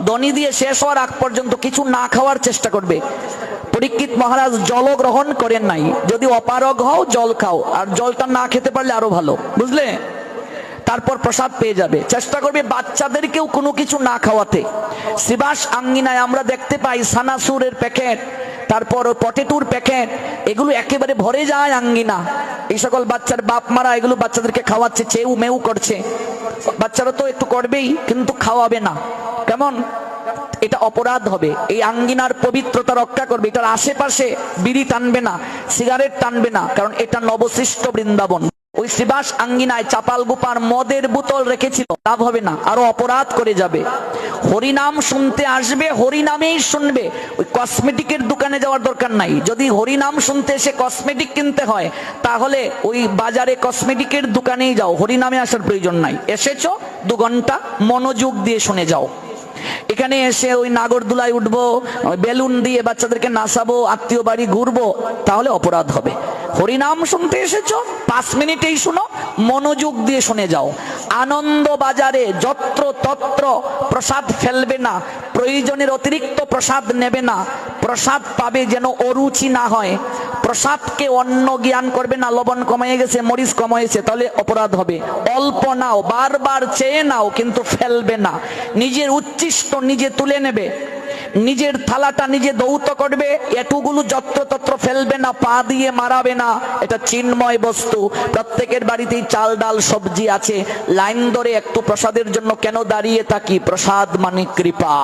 S1: ধ্বনি দিয়ে শেষ হওয়ার আগ পর্যন্ত কিছু না খাওয়ার চেষ্টা করবে। পরীক্ষিত মহারাজ জল গ্রহণ করেন নাই। যদি অপারগ হও জল খাও, আর জলটা না খেতে পারলে আরো ভালো, বুঝলে? তারপর প্রসাদ পেয়ে যাবে। চেষ্টা করবে বাচ্চাদেরকেও কোনো কিছু না খাওয়াতে। শ্রীবাস আঙ্গিনায় আমরা দেখতে পাই সানাসুরের প্যাকেট, তারপর পটেটুর প্যাকেট, এগুলো একেবারে ভরে যায় আঙ্গিনা। এই সকল বাচ্চার বাপ মারা এগুলো বাচ্চাদেরকে খাওয়াচ্ছে, চেউ মেউ করছে। বাচ্চারা তো একটু করবেই, কিন্তু খাওয়াবে না। কেমন? এটা অপরাধ হবে। এই আঙ্গিনার পবিত্রতা রক্ষা করবে। এটার আশেপাশে বিড়ি টানবে না, সিগারেট টানবে না, কারণ এটা নবসৃষ্ট বৃন্দাবন। ওই শ্রীবাস আঙ্গিনায় চাপাল গোপার মদের বোতল রেখেছিল, লাভ হবে না, আরো অপরাধ করে যাবে। হরিনাম শুনতে আসবে, হরিনামেই শুনবে। ওই কসমেটিকের দোকানে যাওয়ার দরকার নাই। যদি হরিনাম শুনতে এসে কসমেটিক কিনতে হয়, তাহলে ওই বাজারে কসমেটিকের দোকানেই যাও, হরিনামে আসার প্রয়োজন নাই। এসেছো 2 ঘন্টা মনোযোগ দিয়ে শুনে যাও। এখানে এসে ওই নাগরদোলায় উঠবো, বেলুন দিয়ে বাচ্চাদেরকে নাচাবো, আত্মীয় বাড়ি ঘুরবো, তাহলে অপরাধ হবে। হরিনাম শুনতে এসেছো, 5 মিনিটেই শুনো, মনোযোগ দিয়ে শুনে যাও। আনন্দ বাজারে যত্র তত্র প্রসাদ ফেলবে না, প্রয়োজনের অতিরিক্ত প্রসাদ নেবে না। প্রসাদ পাবে যেন অরুচি না হয়। প্রসাদকে অন্য জ্ঞান করবে না, লবণ কমিয়ে গেছে, মরিচ কমিয়েছে, তাহলে অপরাধ হবে। অল্প নাও, বারবার চেয়ে নাও, কিন্তু ফেলবে না। নিজের উচ্ছিষ্ট নিজে তুলে নেবে, নিজের থালাটা নিজে দৌত করবে, এটুগুলো যত্রতত্র ফেলবে না, পা দিয়ে মারাবে না। এটা চিন্ময় বস্তু। প্রত্যেকের বাড়িতেই চাল ডাল সবজি আছে, লাইন ধরে একটু প্রসাদের জন্য কেন দাঁড়িয়ে থাকি? প্রসাদ মানে কৃপা।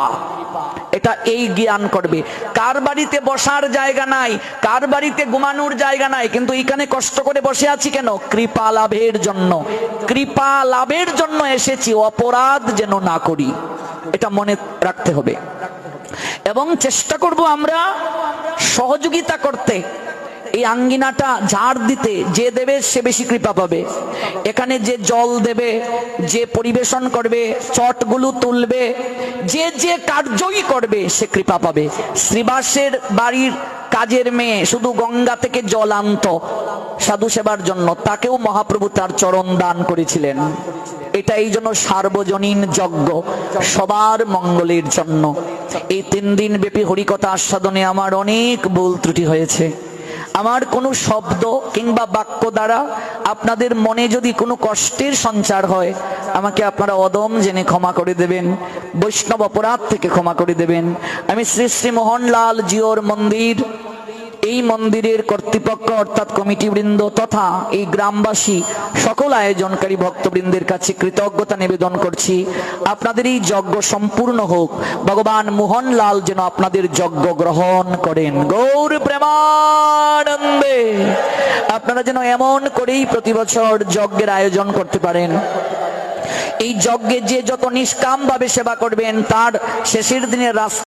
S1: এটা এই জ্ঞান করবে। কার বাড়িতে বসার জায়গা নাই, কার বাড়িতে ঘুমানোর জায়গা নাই, কিন্তু এখানে কষ্ট করে বসে আছি কেন? কৃপা লাভের জন্য। কৃপা লাভের জন্য এসেছি, অপরাধ যেন না করি, এটা মনে রাখতে হবে। এবং চেষ্টা করব আমরা সহযোগিতা করতে। এই আঙ্গিনাটা ঝাড় দিতে যে দেবে সে বেশি কৃপা পাবে। এখানে যে জল দেবে, যে পরিবেশন করবে, চটগুলো তুলবে, যে যে কার্যই করবে সে কৃপা পাবে। শ্রীবাসের বাড়ির কাজের মেয়ে শুধু গঙ্গা থেকে জল আনত সাধু সেবার জন্য, তাকেও মহাপ্রভু তার চরণ দান করেছিলেন। এটা এই জন্য সার্বজনীন যজ্ঞ, সবার মঙ্গলের জন্য। এই 3 দিন ব্যাপী হরিকথা আস্বাদনে আমার অনেক ভুল ত্রুটি হয়েছে। আমার কোনো শব্দ কিংবা বাক্য দ্বারা আপনাদের মনে যদি কোনো কষ্টের সঞ্চার হয়, আমাকে আপনারা অদম জেনে ক্ষমা করে দেবেন, বৈষ্ণব অপরাধ থেকে ক্ষমা করে দেবেন। আমি শ্রী শ্রী মোহনলাল জিওর মন্দির, এই মন্দিরের কর্তৃপক্ষ অর্থাৎ কমিটি বৃন্দ তথা এই গ্রামবাসী সকল আয়োজনকারী ভক্তবৃন্দের কাছে কৃতজ্ঞতা নিবেদন করছি। আপনাদের এই যজ্ঞ সম্পূর্ণ হোক, ভগবান মোহনলাল যেন আপনাদের যজ্ঞ গ্রহণ করেন। গৌর প্রেমানন্দে আপনারা যেন এমন করেই প্রতি বছর যজ্ঞের আয়োজন করতে পারেন। এই যজ্ঞে যে যত নিষ্কাম ভাবে সেবা করবেন, তার শেষের দিনের রাস্তা